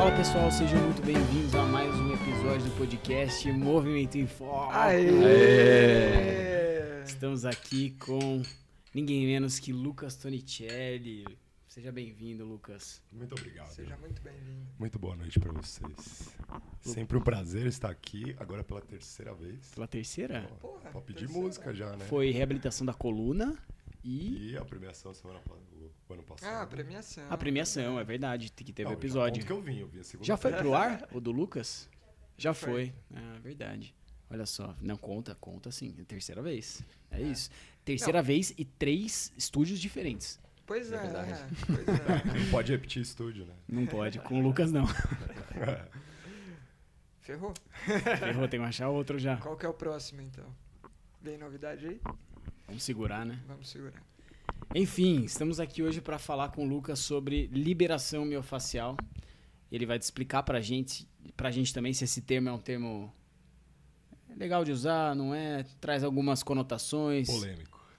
Fala pessoal, sejam muito bem-vindos a mais um episódio do podcast Movimento em Foco. Aê! Estamos aqui com ninguém menos que Lucas Tonicelli. Seja bem-vindo, Lucas. Muito obrigado. Seja muito bem-vindo. Muito boa noite para vocês. Sempre um prazer estar aqui, agora pela terceira vez. Pela terceira? Porra, Pode pedir terceira. música já, né? Foi reabilitação da coluna e... E a premiação o ano passado. Ah, a premiação. A premiação, é verdade, que teve Não, episódio. Já que eu vim a segunda. Já foi pro ar, o do Lucas? Já foi. Ah, verdade. Olha só, não conta sim, é a terceira vez. É isso. Terceira vez e 3 estúdios diferentes. Pois é, verdade. pois é. Não pode repetir estúdio, né? Não pode, com o Lucas não. Ferrou? Ferrou, tem que achar outro já. Qual que é o próximo, então? Vem novidade aí? Vamos segurar, né? Vamos segurar. Enfim, estamos aqui hoje para falar com o Lucas sobre liberação miofascial. Ele vai te explicar pra gente também se esse termo é um termo legal de usar, não é? Traz algumas conotações.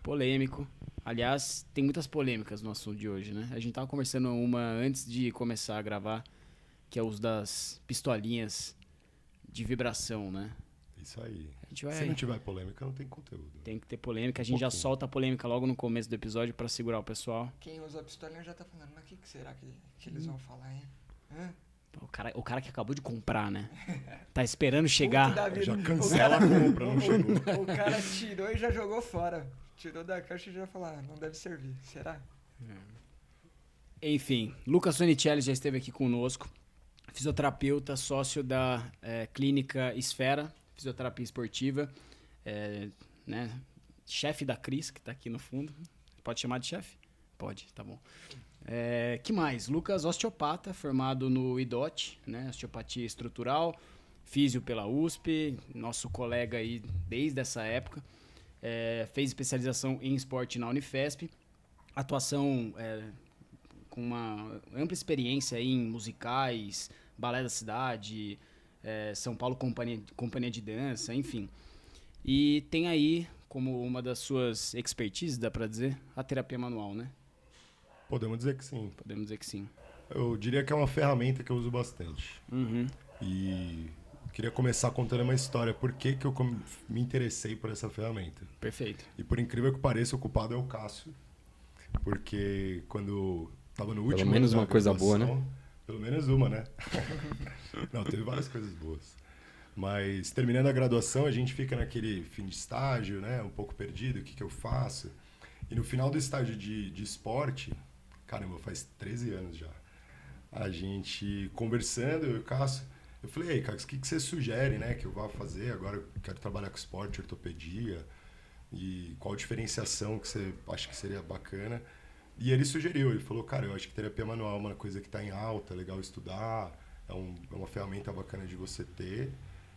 Polêmico. Aliás, tem muitas polêmicas no assunto de hoje, né? A gente tava conversando uma antes de começar a gravar, que é o uso das pistolinhas de vibração, né? Isso aí. A gente vai... Se não tiver polêmica, não tem conteúdo. Tem que ter polêmica. A gente já solta a polêmica logo no começo do episódio pra segurar o pessoal. Quem usa a pistolinha já tá falando, mas o que será que eles vão falar, hein? Hã? O cara que acabou de comprar, né? Tá esperando chegar. Puta da vida. Já cancela a compra, não chegou. O cara tirou e já jogou fora. Tirou da caixa e já falou, não deve servir. Será? Enfim, Lucas Tonicelli já esteve aqui conosco. Fisioterapeuta, sócio da clínica Esfera, fisioterapia esportiva. Né? Chefe da Cris, que tá aqui no fundo. Pode chamar de chefe? Pode, tá bom. Que mais? Lucas, osteopata, formado no IDOT, né? Osteopatia estrutural, físio pela USP, nosso colega aí desde essa época. Fez especialização em esporte na Unifesp, atuação com uma ampla experiência em musicais, Balé da Cidade, São Paulo Companhia de Dança, enfim. E tem aí, como uma das suas expertises, dá pra dizer, a terapia manual, né? Podemos dizer que sim. Podemos dizer que sim. Eu diria que é uma ferramenta que eu uso bastante. Uhum. E queria começar contando uma história. Por que eu me interessei por essa ferramenta? Perfeito. E por incrível que pareça, o culpado é o Cássio. Porque quando estava no último... Pelo menos uma coisa boa, né? Pelo menos uma, né? Não, teve várias coisas boas. Mas terminando a graduação, a gente fica naquele fim de estágio, né? Um pouco perdido, o que eu faço? E no final do estágio de esporte... Caramba, faz 13 anos já. A gente conversando, eu e o Cássio, eu falei, ei, Cássio, o que você sugere, né, que eu vá fazer? Agora eu quero trabalhar com esporte, ortopedia, e qual diferenciação que você acha que seria bacana? E ele sugeriu, ele falou, cara, eu acho que terapia manual é uma coisa que está em alta, é legal estudar, é uma ferramenta bacana de você ter.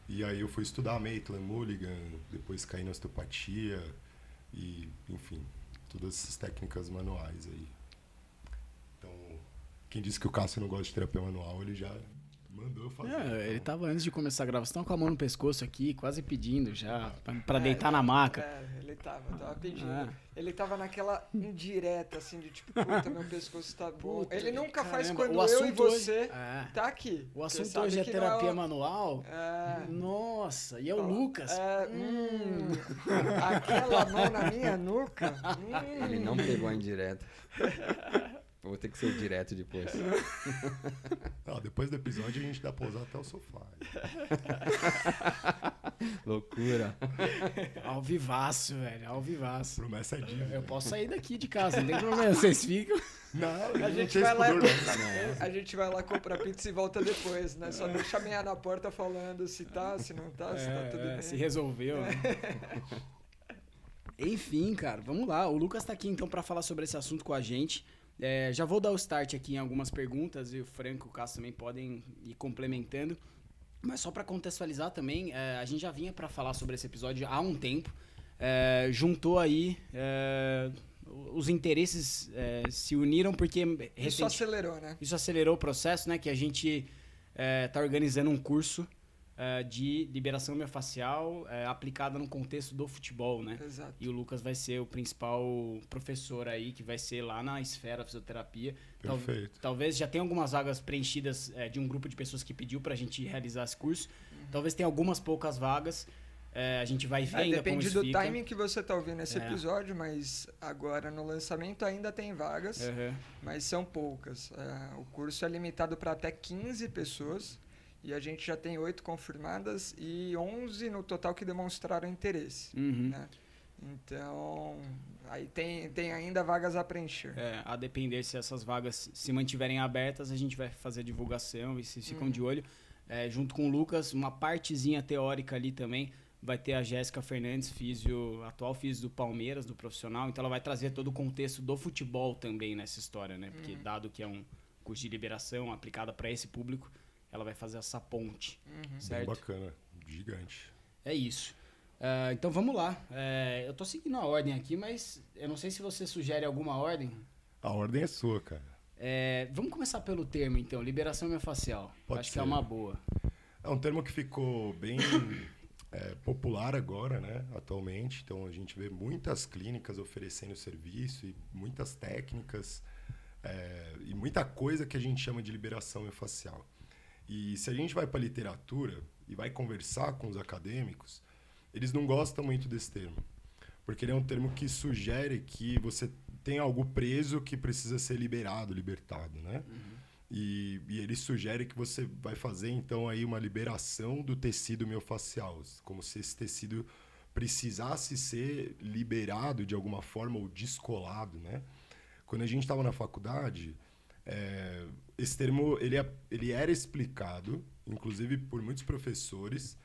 E aí eu fui estudar Maitland, Mulligan, depois caí na osteopatia, e enfim, todas essas técnicas manuais aí. Então, quem disse que o Cássio não gosta de terapia manual, ele já mandou fazer. Ele tava antes de começar a gravação, com a mão no pescoço aqui, quase pedindo já, pra deitar na maca. Ele tava pedindo. Ele tava naquela indireta, assim, de tipo, puta, meu pescoço tá bom. Ele nunca faz quando eu e você tá aqui. O assunto hoje é terapia manual? Nossa, e é o Lucas? Aquela mão na minha nuca. Ele não pegou a indireta. Eu vou ter que ser direto depois. Não, depois do episódio a gente dá pra usar até o sofá. Loucura. Ao vivaço, velho, ao vivaço. Promessa é dívida. Eu posso sair daqui de casa, não tem problema, vocês ficam. Não, A gente vai lá, a gente vai lá comprar pizza e volta depois, né? Só deixa a meia na porta falando se tá, se não tá, se tá tudo bem. Se resolveu, né? Enfim, cara, vamos lá. O Lucas tá aqui então pra falar sobre esse assunto com a gente. Já vou dar o start aqui em algumas perguntas e o Franco e o Cássio também podem ir complementando. Mas só para contextualizar também, a gente já vinha para falar sobre esse episódio há um tempo. Juntou aí, os interesses se uniram porque... Isso acelerou, né? Isso acelerou o processo, né? Que a gente tá organizando um curso de liberação miofascial aplicada no contexto do futebol, né? Exato. E o Lucas vai ser o principal professor aí, que vai ser lá na Esfera Fisioterapia. Perfeito. Talvez já tenha algumas vagas preenchidas de um grupo de pessoas que pediu pra gente realizar esse curso. Talvez tenha algumas poucas vagas. A gente vai ver ainda como isso fica. Depende do timing que você tá ouvindo esse episódio, mas agora no lançamento ainda tem vagas, mas são poucas. O curso é limitado para até 15 pessoas e a gente já tem 8 confirmadas e 11 no total que demonstraram interesse. Né? Então, aí tem ainda vagas a preencher. A depender se essas vagas se mantiverem abertas, a gente vai fazer a divulgação e vocês ficam de olho. Junto com o Lucas, uma partezinha teórica ali também. Vai ter a Jéssica Fernandes, atual físio do Palmeiras, do profissional. Então ela vai trazer todo o contexto do futebol também nessa história, né? Porque dado que é um curso de liberação aplicada para esse público, ela vai fazer essa ponte, certo? Bem bacana, gigante. É isso. Então vamos lá. Eu tô seguindo a ordem aqui, mas eu não sei se você sugere alguma ordem. A ordem é sua, cara. Vamos começar pelo termo, então. Liberação miofascial. Acho que é uma boa. É um termo que ficou bem... popular agora, né, atualmente. Então, a gente vê muitas clínicas oferecendo serviço e muitas técnicas e muita coisa que a gente chama de liberação miofascial. E se a gente vai para a literatura e vai conversar com os acadêmicos, eles não gostam muito desse termo, porque ele é um termo que sugere que você tem algo preso que precisa ser libertado, né? E ele sugere que você vai fazer, então, aí uma liberação do tecido miofascial, como se esse tecido precisasse ser liberado de alguma forma ou descolado, né? Quando a gente estava na faculdade, esse termo ele era explicado, inclusive por muitos professores,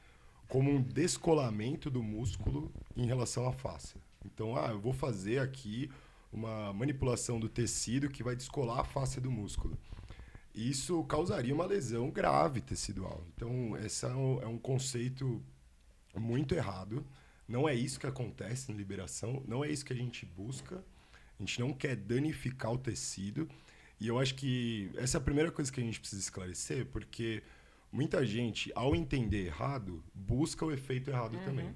como um descolamento do músculo em relação à face. Então, eu vou fazer aqui uma manipulação do tecido que vai descolar a face do músculo. Isso causaria uma lesão grave tecidual. Então, esse é um conceito muito errado. Não é isso que acontece na liberação, não é isso que a gente busca. A gente não quer danificar o tecido. E eu acho que essa é a primeira coisa que a gente precisa esclarecer, porque muita gente, ao entender errado, busca o efeito errado também.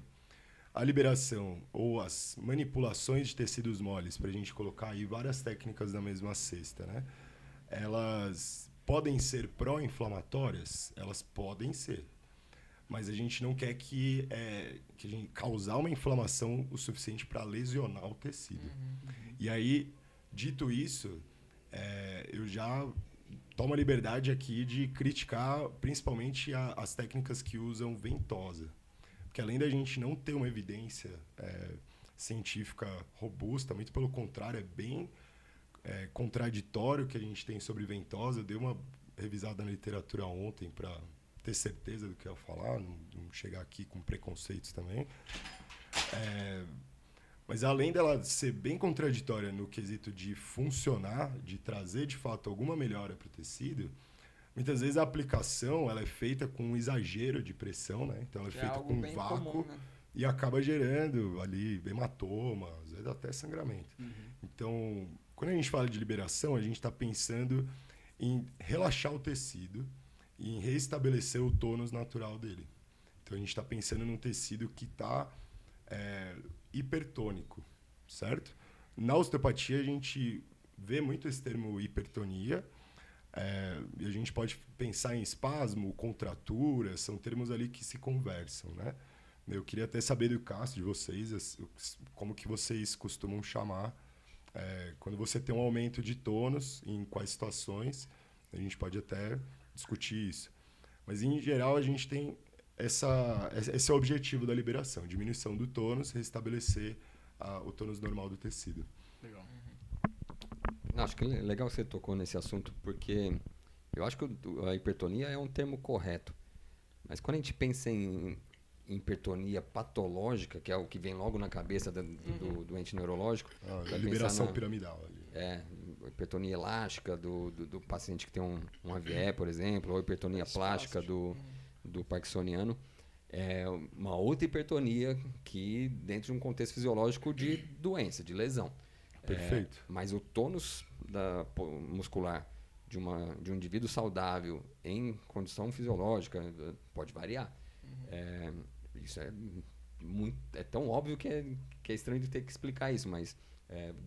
A liberação ou as manipulações de tecidos moles, para a gente colocar aí várias técnicas na mesma cesta, né? Elas podem ser pró-inflamatórias? Elas podem ser. Mas a gente não quer que a gente causar uma inflamação o suficiente para lesionar o tecido. E aí, dito isso, eu já tomo a liberdade aqui de criticar principalmente as técnicas que usam ventosa. Porque além da gente não ter uma evidência científica robusta, muito pelo contrário, é bem contraditório que a gente tem sobre ventosa. Eu dei uma revisada na literatura ontem para ter certeza do que eu ia falar, não chegar aqui com preconceitos também. Mas além dela ser bem contraditória no quesito de funcionar, de trazer de fato alguma melhora para o tecido, muitas vezes a aplicação ela é feita com um exagero de pressão, né? Então ela é feita com vácuo comum, né? E acaba gerando ali hematoma, às vezes até sangramento. Então, quando a gente fala de liberação, a gente está pensando em relaxar o tecido e em restabelecer o tônus natural dele. Então, a gente está pensando num tecido que está hipertônico, certo? Na osteopatia, a gente vê muito esse termo hipertonia, e a gente pode pensar em espasmo, contratura, são termos ali que se conversam, né? Eu queria até saber do Cássio, de vocês, como que vocês costumam chamar quando você tem um aumento de tônus, em quais situações, a gente pode até discutir isso. Mas, em geral, a gente tem esse é o objetivo da liberação, diminuição do tônus, restabelecer o tônus normal do tecido. Legal. Não, acho que é legal que você tocou nesse assunto, porque eu acho que a hipertonia é um termo correto. Mas quando a gente pensa em hipertonia patológica, que é o que vem logo na cabeça do doente neurológico. Liberação piramidal. Hipertonia elástica do paciente que tem um AVE, por exemplo, ou hipertonia plástica do parkinsoniano. É uma outra hipertonia que dentro de um contexto fisiológico de doença, de lesão. Perfeito. Mas o tônus muscular de um indivíduo saudável em condição fisiológica pode variar. Isso é tão óbvio que é estranho de ter que explicar isso, mas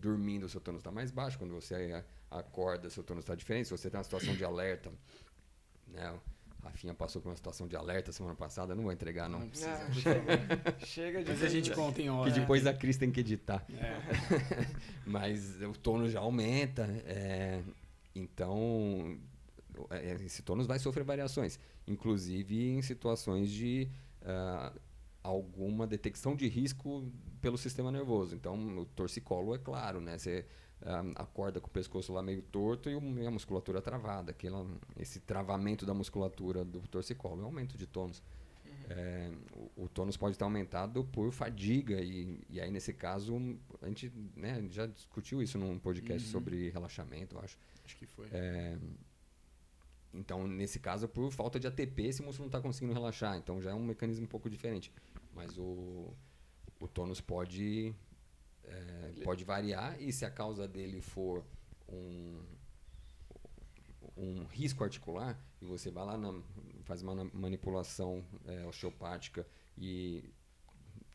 dormindo o seu tônus está mais baixo, quando você acorda, seu tônus está diferente, se você tem uma situação de alerta, né? A Rafinha passou por uma situação de alerta semana passada, não vou entregar, não. Não precisa. Chega de... Mas a gente conta em hora. Que depois a Cris tem que editar. Mas o tônus já aumenta, então esse tônus vai sofrer variações, inclusive em situações de alguma detecção de risco pelo sistema nervoso. Então, o torcicolo é claro, né? Você acorda com o pescoço lá meio torto e a musculatura travada. Esse travamento da musculatura do torcicolo é um aumento de tônus. O tônus pode estar aumentado por fadiga e aí, nesse caso, a gente, né, já discutiu isso num podcast sobre relaxamento, eu acho. Acho que foi. Então, nesse caso, por falta de ATP, esse músculo não está conseguindo relaxar. Então, já é um mecanismo um pouco diferente. Mas o tônus pode variar, e se a causa dele for um risco articular, e você vai lá, faz uma manipulação osteopática e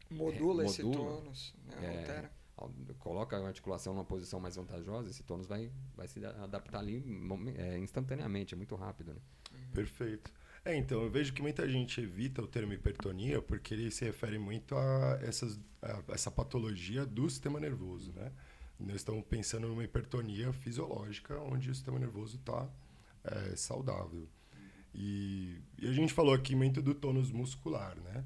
modula esse tônus, né? Altera. Coloca a articulação numa posição mais vantajosa, esse tônus vai se adaptar ali instantaneamente, é muito rápido. Né? Perfeito. Então, eu vejo que muita gente evita o termo hipertonia porque ele se refere muito a essa patologia do sistema nervoso, né? Nós estamos pensando numa hipertonia fisiológica, onde o sistema nervoso está saudável. E a gente falou aqui muito do tônus muscular, né?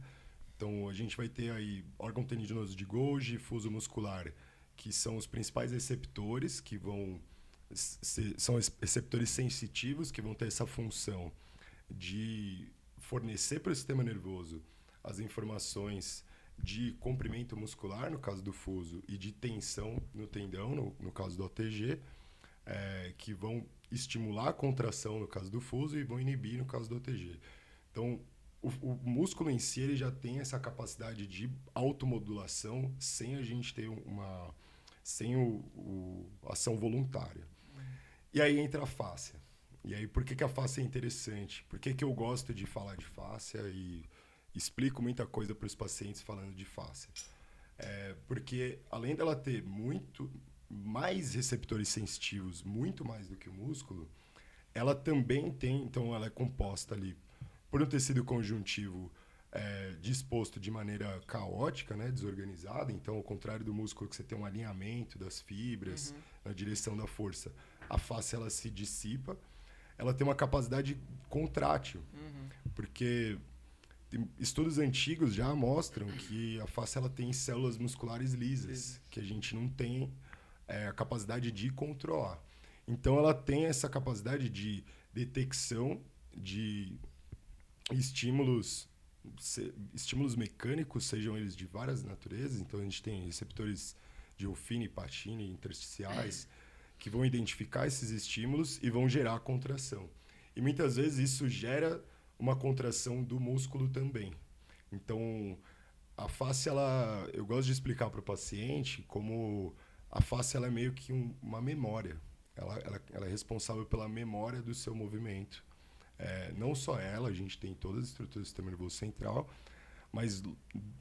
Então, a gente vai ter aí órgão tendinoso de Golgi e fuso muscular, que são os principais receptores, que são receptores sensitivos, que vão ter essa função de fornecer para o sistema nervoso as informações de comprimento muscular, no caso do fuso, e de tensão no tendão, no caso do OTG, que vão estimular a contração, no caso do fuso, e vão inibir, no caso do OTG. Então, o músculo em si ele já tem essa capacidade de automodulação sem a gente ter sem a ação voluntária. E aí entra a fáscia. E aí, por que a fáscia é interessante? Por que eu gosto de falar de fáscia e explico muita coisa para os pacientes falando de fáscia? Porque, além dela ter muito mais receptores sensitivos, muito mais do que o músculo, ela também tem, então ela é composta ali por um tecido conjuntivo disposto de maneira caótica, né, desorganizada. Então, ao contrário do músculo, que você tem um alinhamento das fibras na direção da força, a fáscia ela se dissipa. Ela tem uma capacidade contrátil, porque estudos antigos já mostram que a fáscia ela tem células musculares lisas, que a gente não tem a capacidade de controlar. Então, ela tem essa capacidade de detecção de estímulos mecânicos, sejam eles de várias naturezas. Então, a gente tem receptores de Ruffini, Pacini, intersticiais, que vão identificar esses estímulos e vão gerar contração. E muitas vezes isso gera uma contração do músculo também. Então, a fáscia, eu gosto de explicar para o paciente como a fáscia ela é meio que uma memória. Ela é responsável pela memória do seu movimento. Não só ela, a gente tem todas as estruturas do sistema nervoso central, mas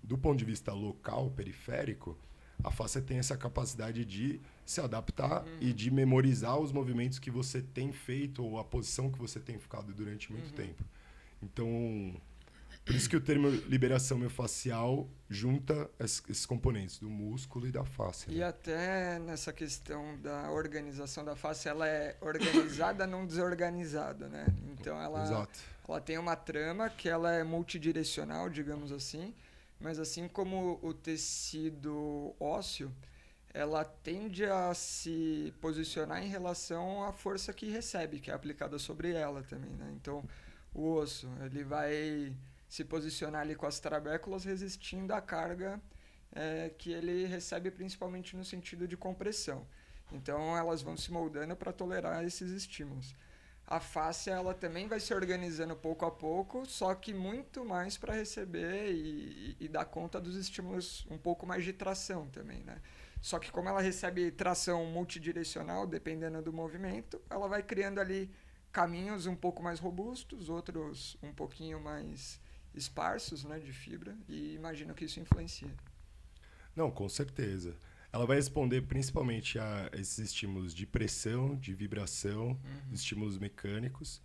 do ponto de vista local, periférico, a fáscia tem essa capacidade de se adaptar e de memorizar os movimentos que você tem feito ou a posição que você tem ficado durante muito tempo. Então, por isso que o termo liberação miofascial junta esses componentes do músculo e da fáscia. E até nessa questão da organização da fáscia, ela é organizada, não desorganizada, né? Então, ela tem uma trama que ela é multidirecional, digamos assim, mas assim como o tecido ósseo, ela tende a se posicionar em relação à força que recebe, que é aplicada sobre ela também, né? Então, o osso, ele vai se posicionar ali com as trabéculas resistindo à carga que ele recebe principalmente no sentido de compressão. Então, elas vão se moldando para tolerar esses estímulos. A fáscia ela também vai se organizando pouco a pouco, só que muito mais para receber e dar conta dos estímulos um pouco mais de tração também, né? Só que como ela recebe tração multidirecional, dependendo do movimento, ela vai criando ali caminhos um pouco mais robustos, outros um pouquinho mais esparsos, né, de fibra, e imagino que isso influencia. Não, com certeza. Ela vai responder principalmente a esses estímulos de pressão, de vibração, estímulos mecânicos.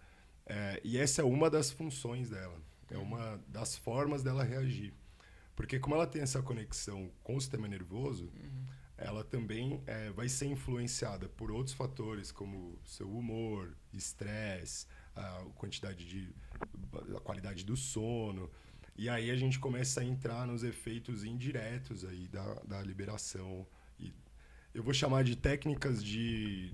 E essa é uma das funções dela. É uma das formas dela reagir. Porque como ela tem essa conexão com o sistema nervoso, ela também vai ser influenciada por outros fatores, como seu humor, estresse, a qualidade do sono. E aí a gente começa a entrar nos efeitos indiretos aí da liberação. E eu vou chamar de técnicas de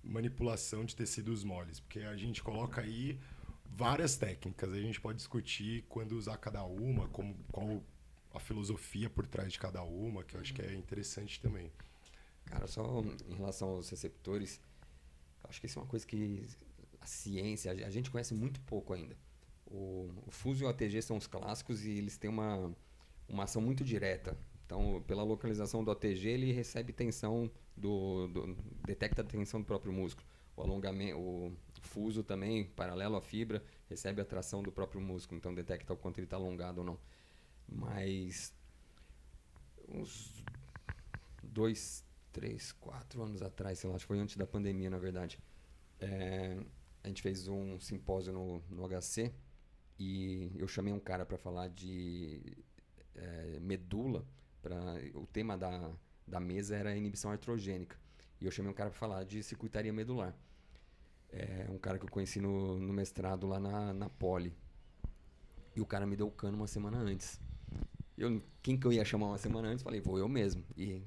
manipulação de tecidos moles, porque a gente coloca aí várias técnicas. A gente pode discutir quando usar cada uma, qual a filosofia por trás de cada uma, que eu acho que é interessante também. Cara, só em relação aos receptores, eu acho que isso é uma coisa que a ciência, a gente conhece muito pouco ainda. O fuso e o ATG são os clássicos e eles têm uma ação muito direta. Então, pela localização do ATG, ele recebe tensão detecta a tensão do próprio músculo. O alongamento, o fuso também, paralelo à fibra, recebe a tração do próprio músculo, então detecta o quanto ele está alongado ou não. Mas uns 2, 3, 4 anos atrás, sei lá, acho que foi antes da pandemia, na verdade, a gente fez um simpósio no HC e eu chamei um cara para falar de medula. O tema da mesa era a inibição artrogênica. E eu chamei um cara para falar de circuitaria medular. Um cara que eu conheci no mestrado lá na Poli. E o cara me deu o cano uma semana antes. Quem que eu ia chamar uma semana antes? Falei, vou eu mesmo. E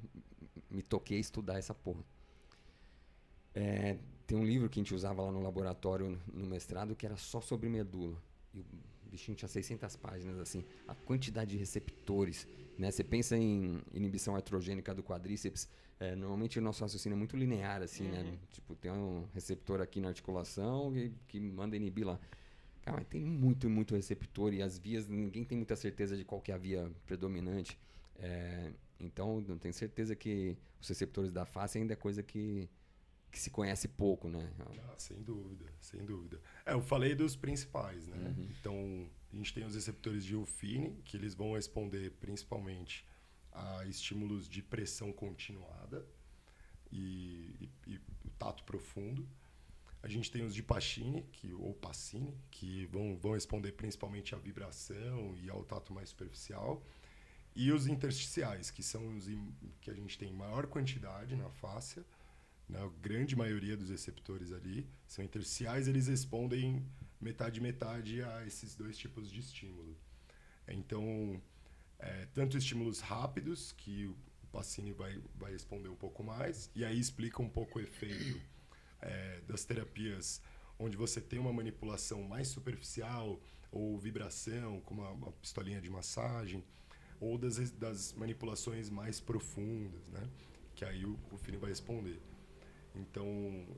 me toquei a estudar essa porra. Tem um livro que a gente usava lá no laboratório, no mestrado, que era só sobre medula. E o bichinho tinha 600 páginas, assim. A quantidade de receptores, né? Você pensa em inibição artrogênica do quadríceps, normalmente o nosso raciocínio é muito linear, assim, né? Tipo, tem um receptor aqui na articulação que manda inibir lá. Cara, mas tem muito receptor e as vias, ninguém tem muita certeza de qual que é a via predominante. Então, eu tenho certeza que os receptores da face ainda é coisa que se conhece pouco, né? Sem dúvida, sem dúvida. Eu falei dos principais, né? Então, a gente tem os receptores de Ruffini, que eles vão responder principalmente a estímulos de pressão continuada e o tato profundo. A gente tem os de Pacini, ou Pacini, que vão responder principalmente à vibração e ao tato mais superficial. E os intersticiais, que são os que a gente tem maior quantidade na fáscia. A grande maioria dos receptores ali são intersticiais, eles respondem metade a esses dois tipos de estímulo. Então, tanto estímulos rápidos, que o Pacini vai responder um pouco mais, e aí explica um pouco o efeito das terapias onde você tem uma manipulação mais superficial ou vibração, como uma pistolinha de massagem, ou das manipulações mais profundas, né? Que aí o Ruffini vai responder. Então,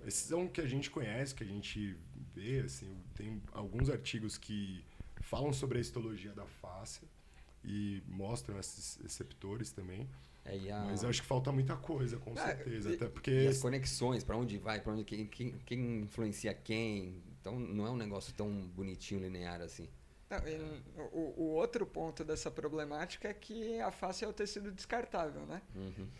esses são que a gente conhece, que a gente vê, assim, tem alguns artigos que falam sobre a histologia da fáscia e mostram esses receptores também. Mas eu acho que falta muita coisa, com certeza. Até porque e as conexões, para onde vai, para onde quem influencia quem. Então, não é um negócio tão bonitinho, linear assim. Não, o outro ponto dessa problemática é que a face é o tecido descartável, né?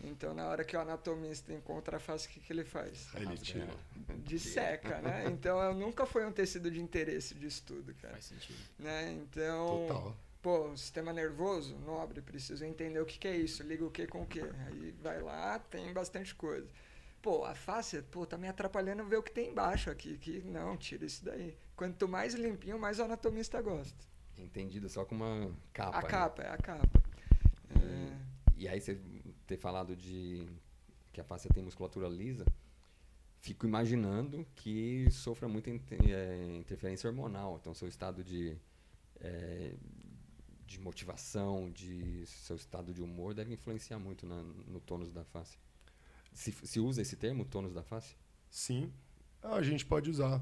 Então, na hora que o anatomista encontra a face, o que ele faz? Ele tira. Disseca, né? Então, nunca foi um tecido de interesse de estudo, cara. Faz sentido. Né? Então, total. O sistema nervoso, nobre, precisa entender o que é isso, liga o que com o que. Aí vai lá, tem bastante coisa. A face, tá me atrapalhando ver o que tem embaixo aqui. Não, tira isso daí. Quanto mais limpinho, mais o anatomista gosta. Entendido, só com uma capa. A capa. E aí você ter falado de que a face tem musculatura lisa, fico imaginando que sofra muita interferência hormonal. Então, seu estado de motivação, seu estado de humor deve influenciar muito no tônus da face. Se usa esse termo, tônus da face? Sim, a gente pode usar.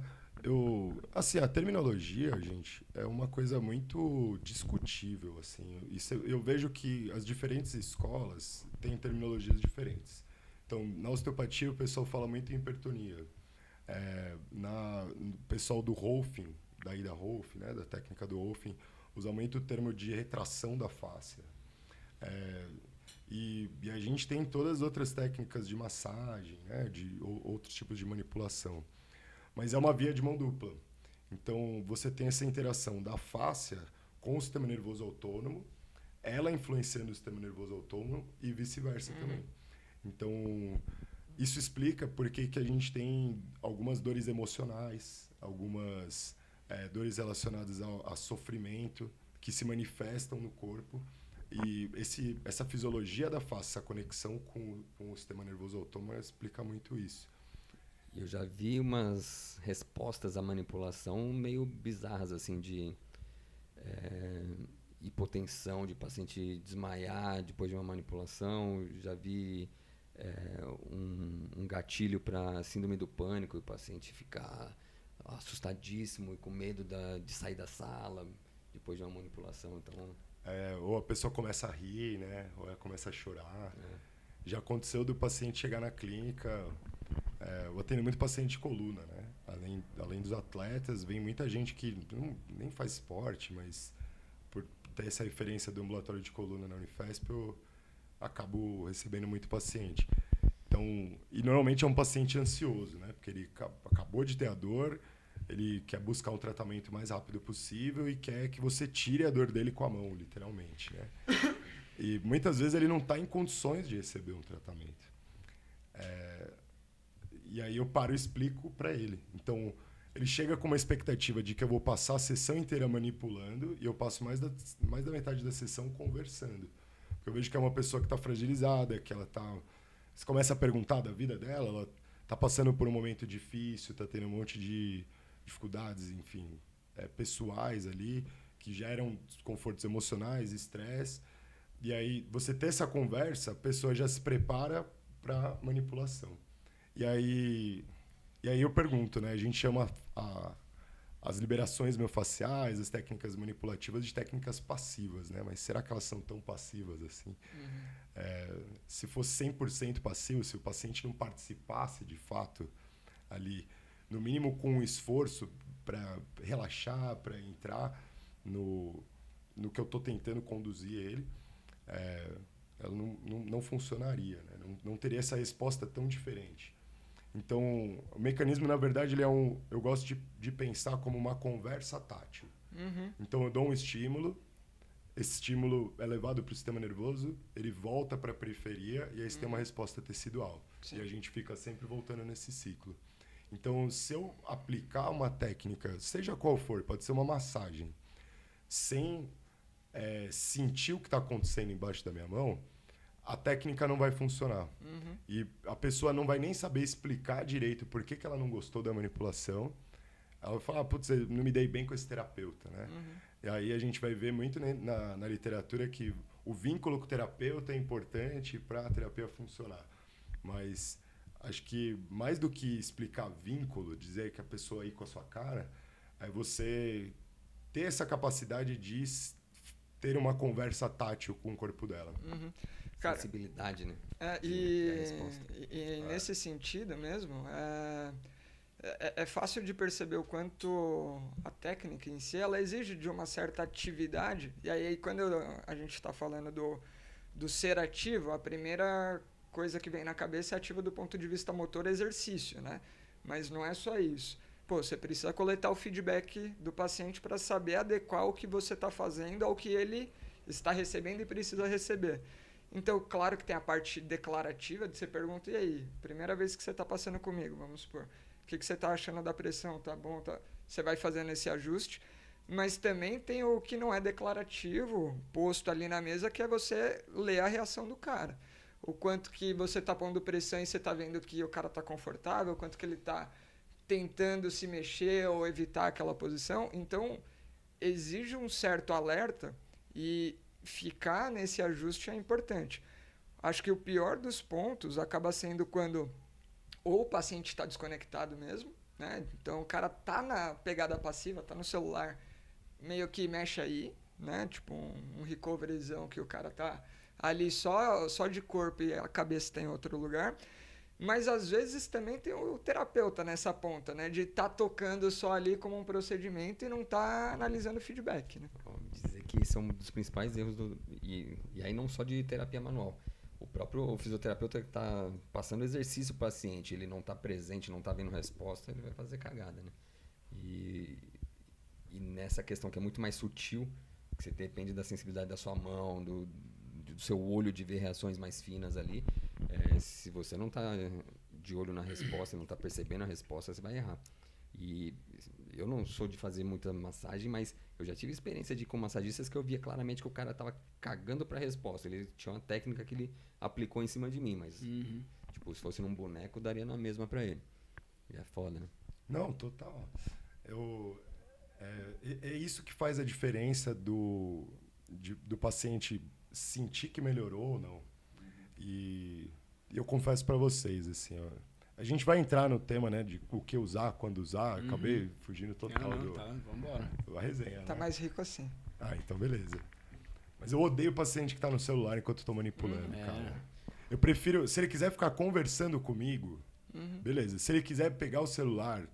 A terminologia, gente, é uma coisa muito discutível, assim. Eu vejo que as diferentes escolas têm terminologias diferentes. Então, na osteopatia, o pessoal fala muito em hipertonia. O pessoal do Rolfing, da Ida Rolf, né, da técnica do Rolfing, usa muito o termo de retração da fáscia. E a gente tem todas as outras técnicas de massagem, né, de outros tipos de manipulação. Mas é uma via de mão dupla. Então, você tem essa interação da fáscia com o sistema nervoso autônomo, ela influenciando o sistema nervoso autônomo e vice-versa também. Então, isso explica por que a gente tem algumas dores emocionais, algumas dores relacionadas a sofrimento que se manifestam no corpo. E essa fisiologia da face, essa conexão com o sistema nervoso autônomo explica muito isso. Eu já vi umas respostas à manipulação meio bizarras, assim, de hipotensão, de paciente desmaiar depois de uma manipulação. Já vi um gatilho para síndrome do pânico e o paciente ficar assustadíssimo e com medo de sair da sala depois de uma manipulação. Então... ou a pessoa começa a rir, né? Ou ela começa a chorar. Já aconteceu do paciente chegar na clínica... eu atendo muito paciente de coluna, né? Além dos atletas, vem muita gente que nem faz esporte, mas por ter essa referência do ambulatório de coluna na Unifesp, eu acabo recebendo muito paciente. Então, e normalmente é um paciente ansioso, né? Porque ele acabou de ter a dor, ele quer buscar um tratamento o mais rápido possível e quer que você tire a dor dele com a mão, literalmente, né? E muitas vezes ele não está em condições de receber um tratamento. E aí eu paro e explico para ele. Então, ele chega com uma expectativa de que eu vou passar a sessão inteira manipulando e eu passo mais da metade da sessão conversando. Porque eu vejo que é uma pessoa que está fragilizada, que ela está... Você começa a perguntar da vida dela, ela está passando por um momento difícil, está tendo um monte de dificuldades, enfim, pessoais ali, que geram desconfortos emocionais, estresse. E aí, você ter essa conversa, a pessoa já se prepara para manipulação. E aí eu pergunto, né? A gente chama as liberações miofasciais, as técnicas manipulativas de técnicas passivas, né? Mas será que elas são tão passivas assim? Se fosse 100% passivo, se o paciente não participasse de fato ali, no mínimo com um esforço para relaxar, para entrar no que eu estou tentando conduzir ele, ela não funcionaria, né? Não teria essa resposta tão diferente. Então, o mecanismo, na verdade, eu gosto de pensar como uma conversa tátil. Então, eu dou um estímulo, esse estímulo é levado para o sistema nervoso, ele volta para a periferia e aí você tem uma resposta tecidual. Sim. E a gente fica sempre voltando nesse ciclo. Então, se eu aplicar uma técnica, seja qual for, pode ser uma massagem, sem sentir o que está acontecendo embaixo da minha mão, a técnica não vai funcionar. E a pessoa não vai nem saber explicar direito por que ela não gostou da manipulação. Ela vai falar, putz, eu não me dei bem com esse terapeuta, né? E aí a gente vai ver muito na literatura que o vínculo com o terapeuta é importante para a terapia funcionar. Mas acho que mais do que explicar vínculo, dizer que a pessoa ir com a sua cara, é você ter essa capacidade de ter uma conversa tátil com o corpo dela. Cara, sensibilidade, né? Nesse sentido mesmo, é fácil de perceber o quanto a técnica em si ela exige de uma certa atividade. E aí, quando a gente está falando do ser ativo, a primeira coisa que vem na cabeça é ativo do ponto de vista motor, exercício, né? Mas não é só isso. Você precisa coletar o feedback do paciente para saber adequar o que você está fazendo ao que ele está recebendo e precisa receber. Então, claro que tem a parte declarativa de você pergunta, e aí, primeira vez que você está passando comigo, vamos supor, o que você está achando da pressão? Tá bom? Você vai fazendo esse ajuste, mas também tem o que não é declarativo, posto ali na mesa, que é você ler a reação do cara. O quanto que você está pondo pressão e você está vendo que o cara está confortável, o quanto que ele está tentando se mexer ou evitar aquela posição. Então, exige um certo alerta e ficar nesse ajuste é importante. Acho que o pior dos pontos acaba sendo quando ou o paciente está desconectado mesmo, né? Então o cara tá na pegada passiva, tá no celular, meio que mexe aí, né? Tipo um recoveryzão que o cara tá ali só de corpo e a cabeça tá em outro lugar. Mas às vezes também tem o terapeuta nessa ponta, né? De estar tocando só ali como um procedimento e não tá analisando o feedback, né? que esse é um dos principais erros e aí não só de terapia manual. O próprio fisioterapeuta que está passando exercício para o paciente, ele não está presente, não está vendo resposta, ele vai fazer cagada, né? E nessa questão que é muito mais sutil, que você depende da sensibilidade da sua mão, do seu olho de ver reações mais finas ali, se você não está de olho na resposta, não está percebendo a resposta, você vai errar. E eu não sou de fazer muita massagem, mas eu já tive experiência com massagistas que eu via claramente que o cara tava cagando pra resposta. Ele tinha uma técnica que ele aplicou em cima de mim, mas tipo, se fosse num boneco, daria na mesma pra ele. E é foda, né? Não, total. É isso que faz a diferença do paciente sentir que melhorou ou não. E eu confesso pra vocês, assim, ó, a gente vai entrar no tema, né, de o que usar, quando usar. Acabei fugindo total Tá, vambora. da resenha, Tá, né? Mais rico assim. Ah, então beleza. Mas eu odeio o paciente que tá no celular enquanto eu tô manipulando, cara. Eu prefiro, se ele quiser ficar conversando comigo, beleza. Se ele quiser pegar o celular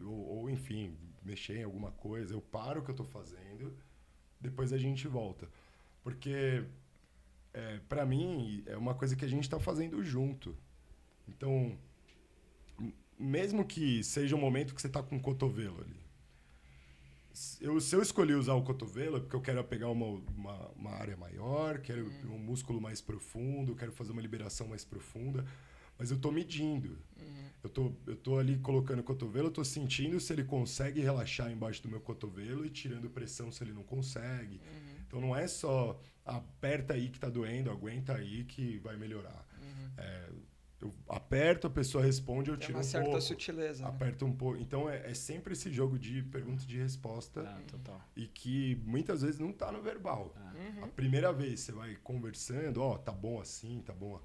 ou enfim, mexer em alguma coisa, eu paro o que eu tô fazendo, depois a gente volta. Porque, pra mim, é uma coisa que a gente tá fazendo junto. Então, mesmo que seja um momento que você tá com o cotovelo ali. Se eu escolhi usar o cotovelo é porque eu quero pegar uma área maior, quero um músculo mais profundo, quero fazer uma liberação mais profunda, mas eu tô medindo. Eu tô ali colocando o cotovelo, eu tô sentindo se ele consegue relaxar embaixo do meu cotovelo e tirando pressão se ele não consegue. Então não é só aperta aí que tá doendo, aguenta aí que vai melhorar. Eu aperto, a pessoa responde, eu tiro um pouco. Tem uma certa sutileza. Aperto um pouco. Então, é sempre esse jogo de pergunta e de resposta. Total. E que muitas vezes não tá no verbal. A primeira vez você vai conversando, tá bom assim, tá bom.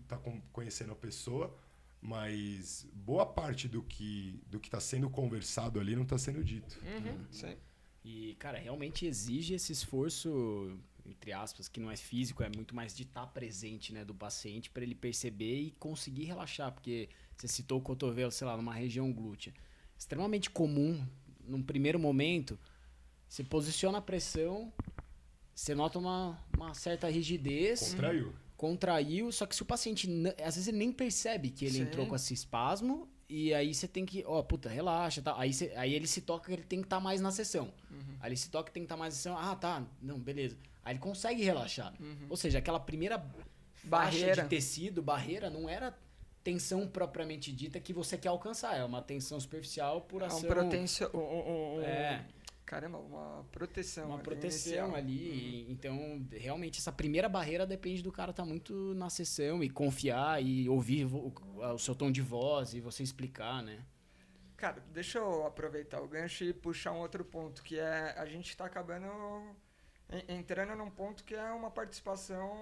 Tá conhecendo a pessoa, mas boa parte do que tá sendo conversado ali não tá sendo dito. Sim. E, cara, realmente exige esse esforço, entre aspas, que não é físico, é muito mais de estar presente, né, do paciente para ele perceber e conseguir relaxar, porque você citou o cotovelo, sei lá, numa região glútea. Extremamente comum, num primeiro momento, você posiciona a pressão, você nota uma certa rigidez. Contraiu, só que se o paciente, às vezes ele nem percebe que ele entrou com esse espasmo, e aí você tem que, relaxa, tá? Aí ele se toca que ele tem que estar mais na sessão. Aí ele se toca que tem que estar mais na sessão. Tá, não, beleza. Aí ele consegue relaxar. Ou seja, aquela primeira barreira de tecido, barreira, não era tensão propriamente dita que você quer alcançar. É uma tensão superficial por ação... Caramba, uma proteção. Uma proteção ali. Então, realmente, essa primeira barreira depende do cara estar muito na sessão e confiar e ouvir o seu tom de voz e você explicar, né? Cara, deixa eu aproveitar o gancho e puxar um outro ponto, que é a gente está acabando entrando num ponto que é uma participação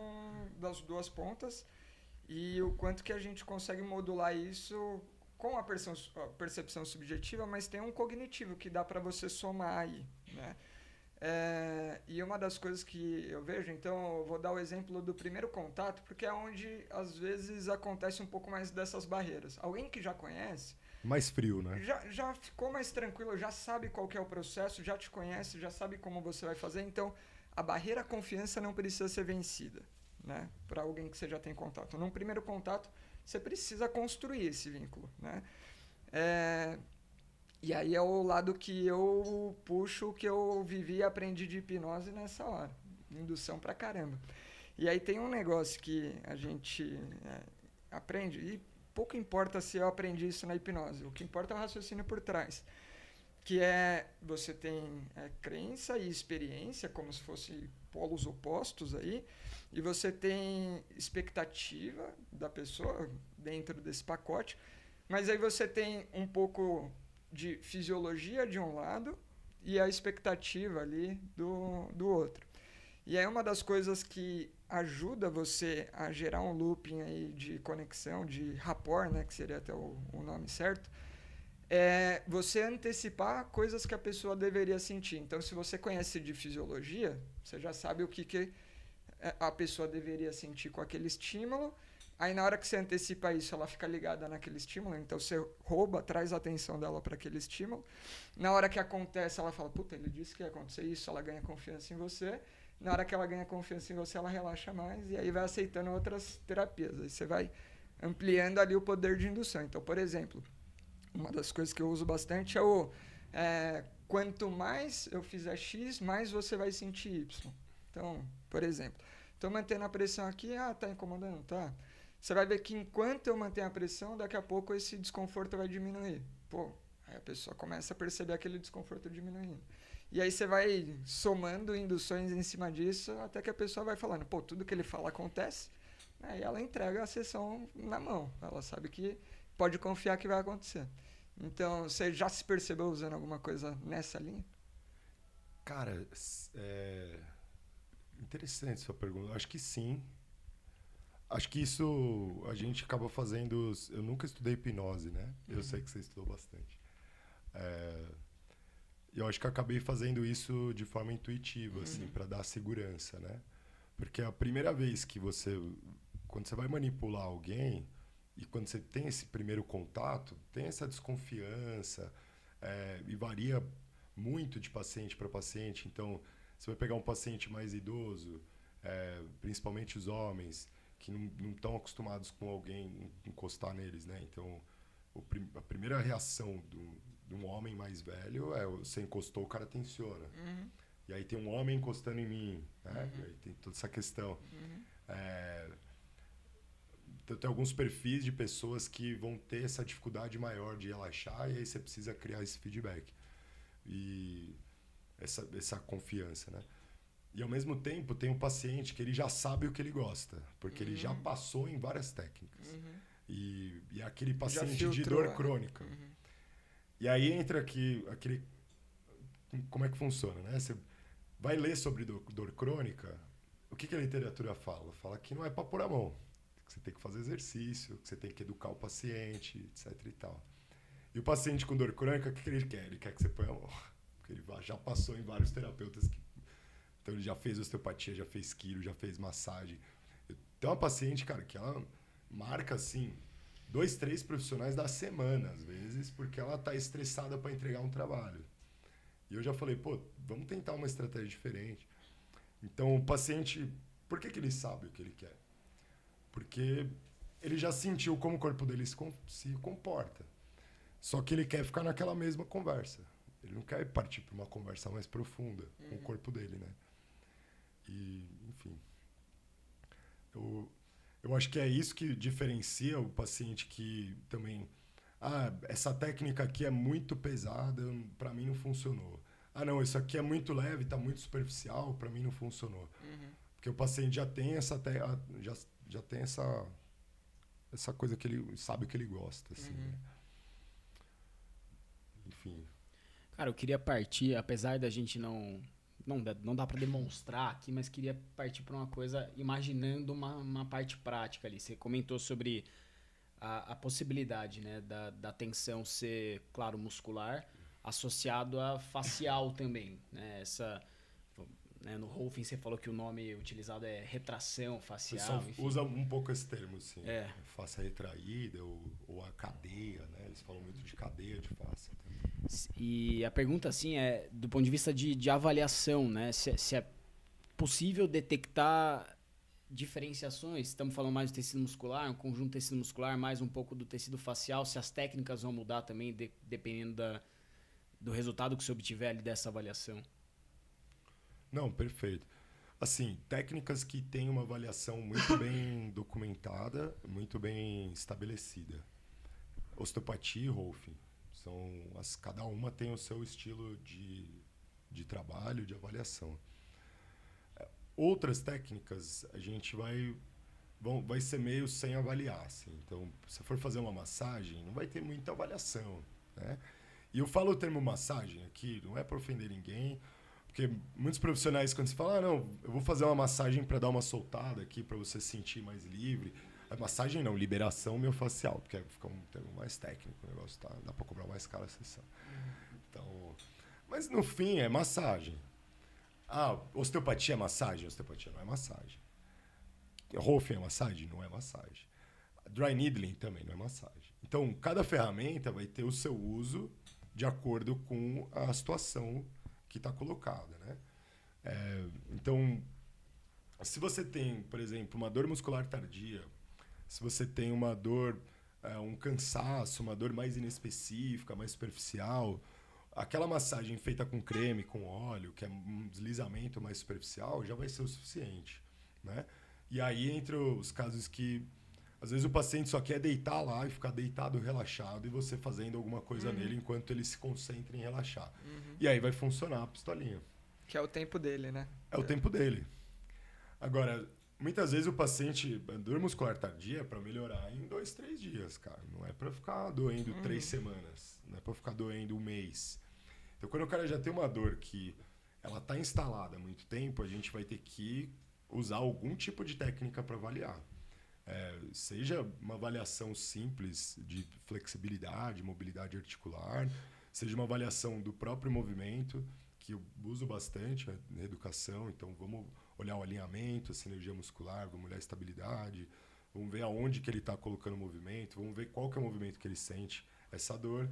das duas pontas e o quanto que a gente consegue modular isso com a percepção subjetiva, mas tem um cognitivo que dá para você somar aí, né? E uma das coisas que eu vejo, então eu vou dar o exemplo do primeiro contato, porque é onde às vezes acontece um pouco mais dessas barreiras. Alguém que já conhece... Mais frio, né? Já ficou mais tranquilo, já sabe qual que é o processo, já te conhece, já sabe como você vai fazer, então a barreira confiança não precisa ser vencida, né? Para alguém que você já tem contato. Num primeiro contato, você precisa construir esse vínculo, né? E aí é o lado que eu puxo, que eu vivi e aprendi de hipnose nessa hora. Indução pra caramba. E aí tem um negócio que a gente aprende, e pouco importa se eu aprendi isso na hipnose, o que importa é o raciocínio por trás. Que você tem crença e experiência, como se fossem polos opostos aí, e você tem expectativa da pessoa dentro desse pacote, mas aí você tem um pouco de fisiologia de um lado e a expectativa ali do outro. E aí uma das coisas que ajuda você a gerar um looping aí de conexão, de rapport, né, que seria até o nome certo, é você antecipar coisas que a pessoa deveria sentir. Então, se você conhece de fisiologia, você já sabe o que a pessoa deveria sentir com aquele estímulo Aí na hora que você antecipa isso, ela fica ligada naquele estímulo, então você rouba, traz a atenção dela para aquele estímulo. Na hora que acontece, ela fala, puta, ele disse que ia acontecer isso, ela ganha confiança em você. Na hora que ela ganha confiança em você, ela relaxa mais e aí vai aceitando outras terapias. Aí você vai ampliando ali o poder de indução. Então, por exemplo, uma das coisas que eu uso bastante é quanto mais eu fizer X, mais você vai sentir Y. Então, por exemplo, estou mantendo a pressão aqui, tá incomodando, tá? Você vai ver que enquanto eu mantenho a pressão, daqui a pouco esse desconforto vai diminuir. Pô, aí a pessoa começa a perceber aquele desconforto diminuindo. E aí você vai somando induções em cima disso, até que a pessoa vai falando, pô, tudo que ele fala acontece. Aí ela entrega a sessão na mão. Ela sabe que pode confiar que vai acontecer. Então, você já se percebeu usando alguma coisa nessa linha? Cara, interessante sua pergunta. Acho que sim. Acho que isso a gente acaba fazendo... Eu nunca estudei hipnose, né? Eu sei que você estudou bastante. Eu acho que acabei fazendo isso de forma intuitiva, assim, para dar segurança, né? Porque a primeira vez que quando você vai manipular alguém e quando você tem esse primeiro contato, tem essa desconfiança e varia muito de paciente para paciente. Então, você vai pegar um paciente mais idoso, principalmente os homens, que não estão acostumados com alguém encostar neles, né? Então, a primeira reação de um homem mais velho você encostou, o cara tensiona. E aí tem um homem encostando em mim, né? E aí tem toda essa questão. Então, tem alguns perfis de pessoas que vão ter essa dificuldade maior de relaxar e aí você precisa criar esse feedback e essa confiança, né? E ao mesmo tempo tem um paciente que ele já sabe o que ele gosta, porque ele já passou em várias técnicas. E é aquele paciente de dor crônica. E aí entra aquele... Como é que funciona, né? Você vai ler sobre dor crônica, o que a literatura fala? Fala que não é para pôr a mão, que você tem que fazer exercício, que você tem que educar o paciente, etc e tal. E o paciente com dor crônica, o que ele quer? Ele quer que você ponha a mão. Porque ele já passou em vários terapeutas então ele já fez osteopatia, já fez quiro, já fez massagem. Tem uma paciente, cara, que ela marca, assim, 2, 3 profissionais da semana, às vezes, porque ela tá estressada para entregar um trabalho. E eu já falei, pô, vamos tentar uma estratégia diferente. Então, o paciente, por que ele sabe o que ele quer? Porque ele já sentiu como o corpo dele se comporta. Só que ele quer ficar naquela mesma conversa. Ele não quer partir para uma conversa mais profunda com o corpo dele, né? E, enfim, eu acho que é isso que diferencia o paciente que também... essa técnica aqui é muito pesada, para mim não funcionou. Não, isso aqui é muito leve, está muito superficial, para mim não funcionou. Porque o paciente já tem já tem essa coisa que ele sabe que ele gosta, assim, né? Enfim. Cara, eu queria partir, apesar da gente não dá para demonstrar aqui, mas queria partir para uma coisa imaginando uma parte prática ali. Você comentou sobre a possibilidade, né, da tensão ser, claro, muscular, associado a facial também, né? No Rolfing você falou que o nome utilizado é retração facial. O pessoal usa um pouco esse termo, sim. Face retraída ou a cadeia, né? Eles falam muito de cadeia de face. E a pergunta, assim, é do ponto de vista de avaliação, né? Se é possível detectar diferenciações. Estamos falando mais do tecido muscular, um conjunto de tecido muscular, mais um pouco do tecido facial. Se as técnicas vão mudar também, dependendo do resultado que você obtiver ali dessa avaliação. Não, perfeito. Assim, técnicas que têm uma avaliação muito bem documentada, muito bem estabelecida. Osteopatia e Rolfing. Cada uma tem o seu estilo de trabalho, de avaliação. Outras técnicas, a gente vai ser meio sem avaliar. Assim. Então, se for fazer uma massagem, não vai ter muita avaliação, né? E eu falo o termo massagem aqui, não é para ofender ninguém, porque muitos profissionais, quando você fala, não, eu vou fazer uma massagem para dar uma soltada aqui, para você se sentir mais livre. A massagem não, liberação miofascial, porque fica um termo mais técnico, o negócio dá para cobrar mais caro a sessão. Então, mas no fim é massagem. Osteopatia é massagem? Osteopatia não é massagem. Rolfing é massagem? Não é massagem. Dry needling também não é massagem. Então, cada ferramenta vai ter o seu uso de acordo com a situação que está colocada, né? Então, se você tem, por exemplo, uma dor muscular tardia, se você tem uma dor, um cansaço, uma dor mais inespecífica, mais superficial, aquela massagem feita com creme, com óleo, que é um deslizamento mais superficial, já vai ser o suficiente, né? E aí, entre os casos que às vezes o paciente só quer deitar lá e ficar deitado, relaxado, e você fazendo alguma coisa nele enquanto ele se concentra em relaxar. E aí vai funcionar a pistolinha. Que é o tempo dele, né? É o tempo dele. Agora, muitas vezes o paciente, dor muscular tardia é para melhorar em 2, 3 dias, cara. Não é para ficar doendo 3 semanas. Não é para ficar doendo 1 mês. Então, quando o cara já tem uma dor que ela está instalada há muito tempo, a gente vai ter que usar algum tipo de técnica para avaliar. Seja uma avaliação simples de flexibilidade, mobilidade articular, seja uma avaliação do próprio movimento, que eu uso bastante na educação. Então, vamos olhar o alinhamento, a sinergia muscular, vamos olhar a estabilidade, vamos ver aonde que ele está colocando o movimento, vamos ver qual que é o movimento que ele sente essa dor.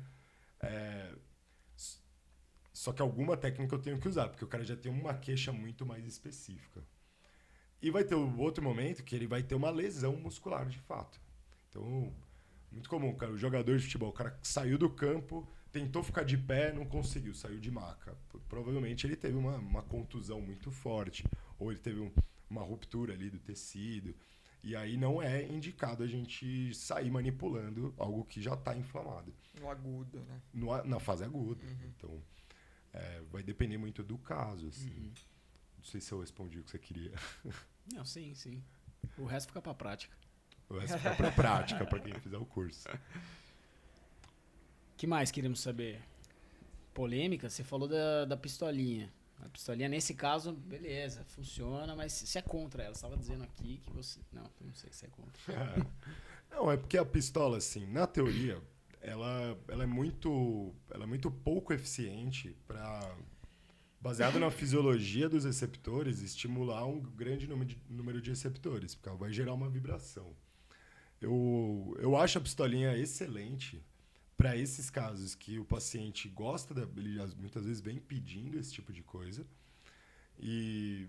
Só que alguma técnica eu tenho que usar, porque o cara já tem uma queixa muito mais específica. E vai ter o outro momento que ele vai ter uma lesão muscular de fato. Então, muito comum, cara, o jogador de futebol, o cara saiu do campo, tentou ficar de pé, não conseguiu, saiu de maca. Provavelmente ele teve uma contusão muito forte, ou ele teve uma ruptura ali do tecido. E aí não é indicado a gente sair manipulando algo que já está inflamado. No agudo, né? Na fase aguda. Então, vai depender muito do caso, assim. Não sei se eu respondi o que você queria. Não, sim. O resto fica pra prática. O resto fica pra prática, pra quem fizer o curso. O que mais queremos saber? Polêmica, você falou da pistolinha. A pistolinha, nesse caso, beleza, funciona, mas você é contra ela. Você estava dizendo aqui que você... Não sei se você é contra. Não, é porque a pistola, assim, na teoria, ela é muito pouco eficiente para... Baseado na fisiologia dos receptores, estimular um grande número de receptores, porque ela vai gerar uma vibração. Eu acho a pistolinha excelente para esses casos que o paciente gosta, ele muitas vezes vem pedindo esse tipo de coisa. E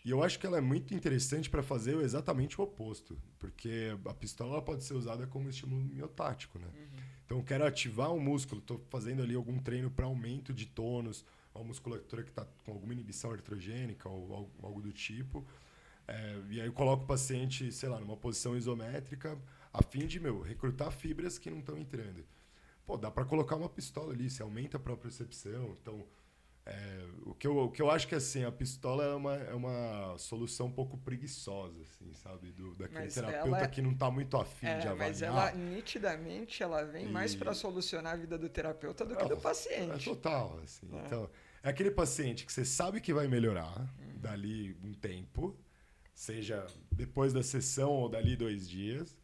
eu acho que ela é muito interessante para fazer exatamente o oposto, porque a pistola pode ser usada como estímulo miotático, né? Então, eu quero ativar um músculo, estou fazendo ali algum treino para aumento de tônus, uma musculatura que está com alguma inibição artrogênica ou algo do tipo. E aí eu coloco o paciente, sei lá, numa posição isométrica, a fim de, recrutar fibras que não estão entrando. Pô, dá para colocar uma pistola ali, você aumenta a propriocepção. Então, o que eu acho que, assim, a pistola é uma solução um pouco preguiçosa, assim, sabe? Daquele terapeuta que não está muito afim de avaliar. Mas ela, nitidamente, ela vem mais para solucionar a vida do terapeuta do que do paciente. Total, assim. Então, é aquele paciente que você sabe que vai melhorar dali um tempo, seja depois da sessão ou dali 2 dias,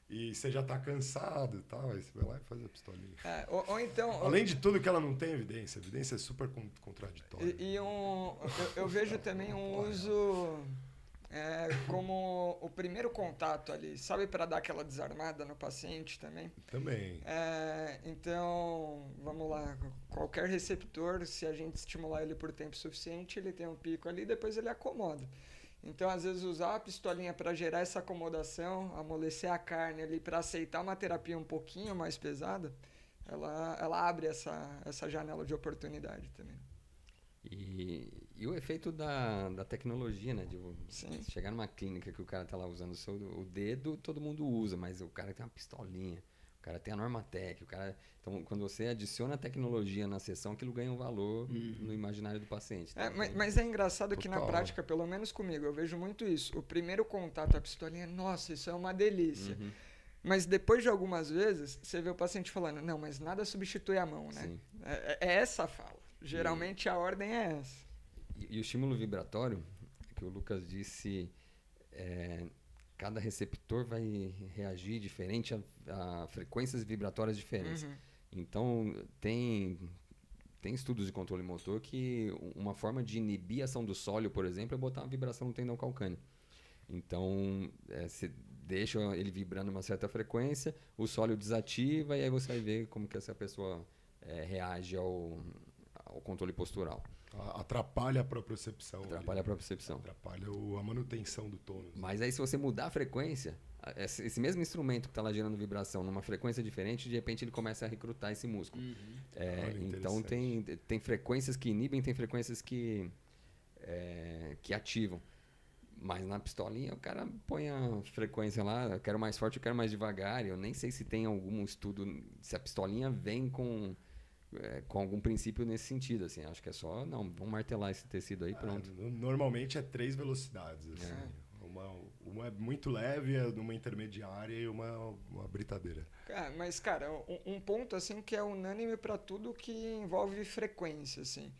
e você já está cansado e tal, aí você vai lá e faz a pistolinha. Ou então... Além de tudo que ela não tem evidência, a evidência é super contraditória. Eu vejo também um uso como o primeiro contato ali, sabe, para dar aquela desarmada no paciente também? Também. Então, vamos lá, qualquer receptor, se a gente estimular ele por tempo suficiente, ele tem um pico ali, depois ele acomoda. Então, às vezes, usar a pistolinha para gerar essa acomodação, amolecer a carne ali, para aceitar uma terapia um pouquinho mais pesada, ela abre essa janela de oportunidade também. E o efeito da tecnologia, né? De Sim. Chegar numa clínica que o cara tá lá usando o dedo, todo mundo usa, mas o cara tem uma pistolinha, o cara tem a Normatec, então, quando você adiciona a tecnologia na sessão, aquilo ganha um valor no imaginário do paciente. Tá? Mas é engraçado que na prática, pelo menos comigo, eu vejo muito isso. O primeiro contato, a pistolinha, nossa, isso é uma delícia. Mas depois de algumas vezes, você vê o paciente falando, não, mas nada substitui a mão, né? Sim. É essa a fala. Geralmente a ordem é essa. E o estímulo vibratório, que o Lucas disse, cada receptor vai reagir diferente a frequências vibratórias diferentes. Então, tem estudos de controle motor que uma forma de inibir a ação do sólio, por exemplo, é botar uma vibração no tendão calcâneo. Então, você deixa ele vibrando uma certa frequência, o sólido desativa e aí você vai ver como que essa pessoa reage ao controle postural. Atrapalha a propriocepção. Atrapalha a propriocepção. Atrapalha a manutenção do tônus. Mas aí se você mudar a frequência, esse mesmo instrumento que está lá gerando vibração numa frequência diferente, de repente ele começa a recrutar esse músculo. Então tem frequências que inibem, tem frequências que ativam. Mas na pistolinha o cara põe a frequência lá, eu quero mais forte, eu quero mais devagar. Eu nem sei se tem algum estudo, se a pistolinha vem com algum princípio nesse sentido. Assim. Acho que é só, vamos martelar esse tecido aí, pronto. Normalmente é 3 velocidades. Assim. Uma é muito leve, uma intermediária e uma britadeira. Mas, cara, um ponto assim que é unânime para tudo que envolve frequência, assim.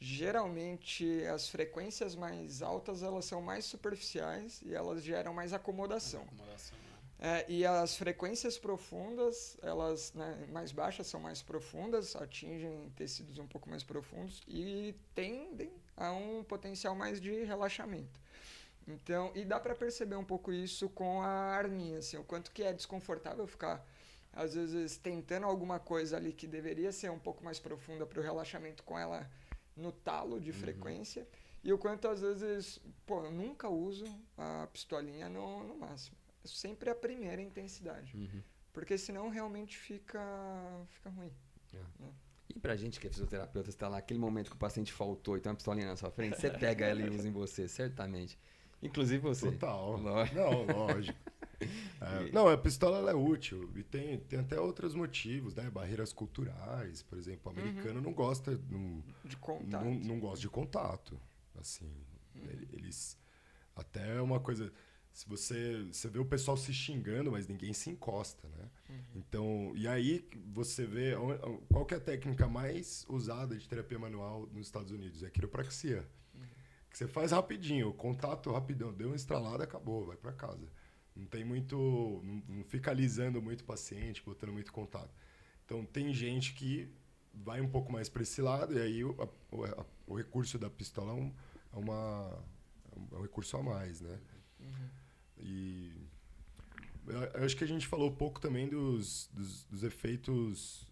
Geralmente, as frequências mais altas, elas são mais superficiais e elas geram mais acomodação. E as frequências profundas, elas, né, mais baixas são mais profundas, atingem tecidos um pouco mais profundos e tendem a um potencial mais de relaxamento. Então, e dá para perceber um pouco isso com a arminha, assim, o quanto que é desconfortável ficar, às vezes, tentando alguma coisa ali que deveria ser um pouco mais profunda para o relaxamento com ela no talo de frequência, e o quanto às vezes, eu nunca uso a pistolinha no máximo. É sempre a primeira intensidade. Porque senão realmente fica ruim. Né? E pra gente que é fisioterapeuta, você tá lá, aquele momento que o paciente faltou e tem uma pistolinha na sua frente, você pega ela e usa em você, certamente. Inclusive você. Total. Lógico. Não, a pistola ela é útil e tem até outros motivos, né? Barreiras culturais, por exemplo, o americano não gosta de contato. Não gosta de contato. Assim, eles até é uma coisa. Se você vê o pessoal se xingando, mas ninguém se encosta, né? Então, e aí você vê qual que é a técnica mais usada de terapia manual nos Estados Unidos? É a quiropraxia. Que você faz rapidinho, contato rapidão, deu uma estralada, acabou, vai para casa. Não tem muito, não fica alisando muito o paciente, botando muito contato. Então tem gente que vai um pouco mais para esse lado e aí o recurso da pistola é um recurso a mais, né? E eu acho que a gente falou pouco também dos efeitos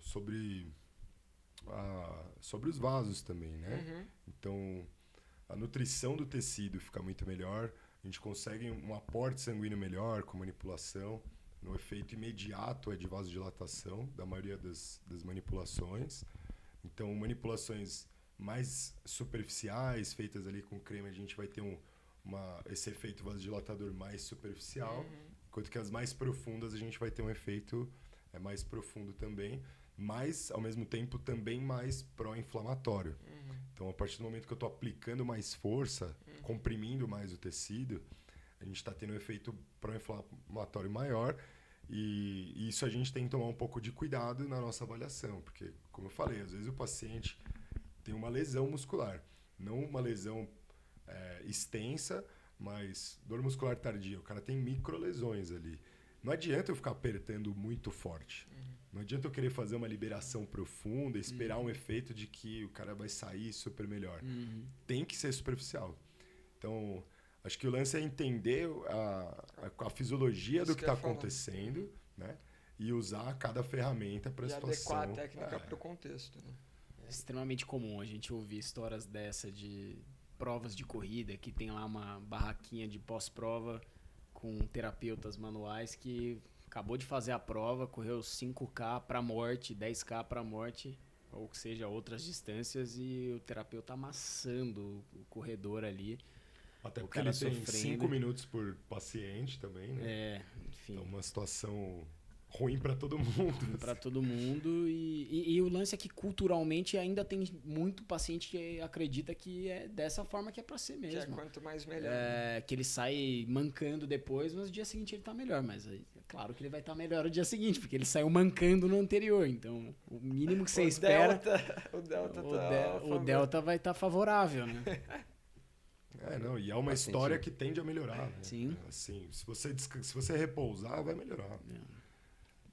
sobre os vasos também, né? Então a nutrição do tecido fica muito melhor, a gente consegue um aporte sanguíneo melhor com manipulação, no efeito imediato de vasodilatação da maioria das manipulações. Então manipulações mais superficiais, feitas ali com creme, a gente vai ter esse efeito vasodilatador mais superficial, enquanto que as mais profundas a gente vai ter um efeito mais profundo também, mas ao mesmo tempo também mais pró-inflamatório. Então a partir do momento que eu estou aplicando mais força, comprimindo mais o tecido, a gente está tendo um efeito pró-inflamatório maior e isso a gente tem que tomar um pouco de cuidado na nossa avaliação, porque como eu falei, às vezes o paciente tem uma lesão muscular, não uma lesão extensa, mas dor muscular tardia. O cara tem microlesões ali. Não adianta eu ficar apertando muito forte. Não adianta eu querer fazer uma liberação profunda e esperar um efeito de que o cara vai sair super melhor. Tem que ser superficial. Então, acho que o lance é entender a fisiologia do que está acontecendo, né? E usar cada ferramenta para a situação. E adequar a técnica para o contexto. Né? É extremamente comum a gente ouvir histórias dessa de provas de corrida, que tem lá uma barraquinha de pós-prova com terapeutas manuais que acabou de fazer a prova, correu 5K para morte, 10K para morte, ou que seja, outras distâncias, e o terapeuta amassando o corredor ali. Até porque ele tem 5 minutos por paciente também, né? Enfim. Então, uma situação ruim para todo mundo. Para todo mundo. E o lance é que culturalmente ainda tem muito paciente que acredita que é dessa forma que é para ser mesmo. Que é quanto mais melhor. Que ele sai mancando depois, mas no dia seguinte ele tá melhor. Mas é claro que ele vai estar melhor no dia seguinte, porque ele saiu mancando no anterior. Então, o mínimo que você espera... O Delta vai estar favorável, né? E é uma história que tende a melhorar. Né? Sim. Assim, se você repousar, vai melhorar.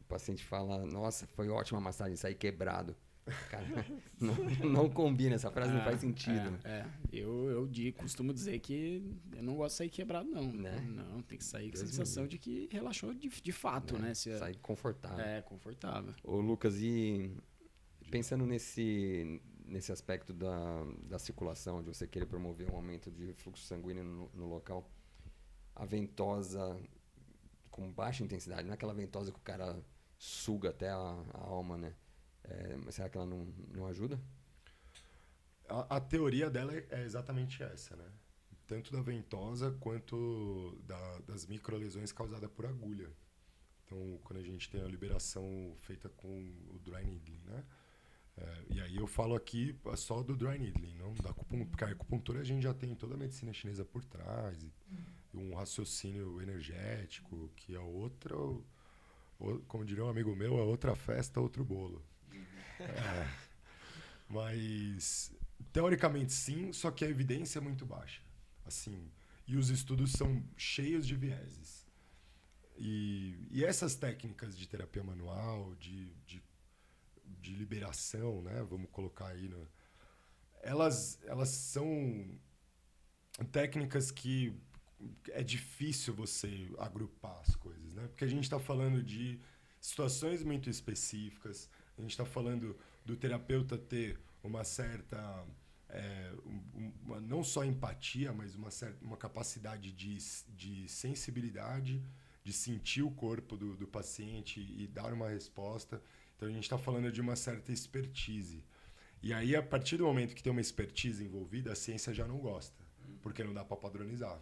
O paciente fala, nossa, foi ótima a massagem, saí quebrado. Cara, não combina, essa frase não faz sentido. Eu costumo dizer que eu não gosto de sair quebrado, não. Né? Não, tem que sair com a sensação de que relaxou de fato, né? Sair confortável. Confortável. Ô, Lucas, e pensando nesse aspecto da circulação, de você querer promover um aumento de fluxo sanguíneo no local, a ventosa com baixa intensidade, não é aquela ventosa que o cara suga até a alma, né? Mas será que ela não ajuda? A teoria dela é exatamente essa, né? Tanto da ventosa quanto das microlesões causadas por agulha. Então, quando a gente tem a liberação feita com o dry needling, né? E aí eu falo aqui só do dry needling, não da acupuntura, porque a acupuntura a gente já tem toda a medicina chinesa por trás, e um raciocínio energético, que é outra, como diria um amigo meu, é outra festa, outro bolo. Mas teoricamente sim, só que a evidência é muito baixa, assim, e os estudos são cheios de vieses. E essas técnicas de terapia manual, de liberação, né, vamos colocar aí, elas são técnicas que é difícil você agrupar as coisas, né? Porque a gente está falando de situações muito específicas. A gente está falando do terapeuta ter uma certa, não só empatia, mas uma capacidade de sensibilidade, de sentir o corpo do paciente e dar uma resposta. Então, a gente está falando de uma certa expertise. E aí, a partir do momento que tem uma expertise envolvida, a ciência já não gosta, porque não dá para padronizar.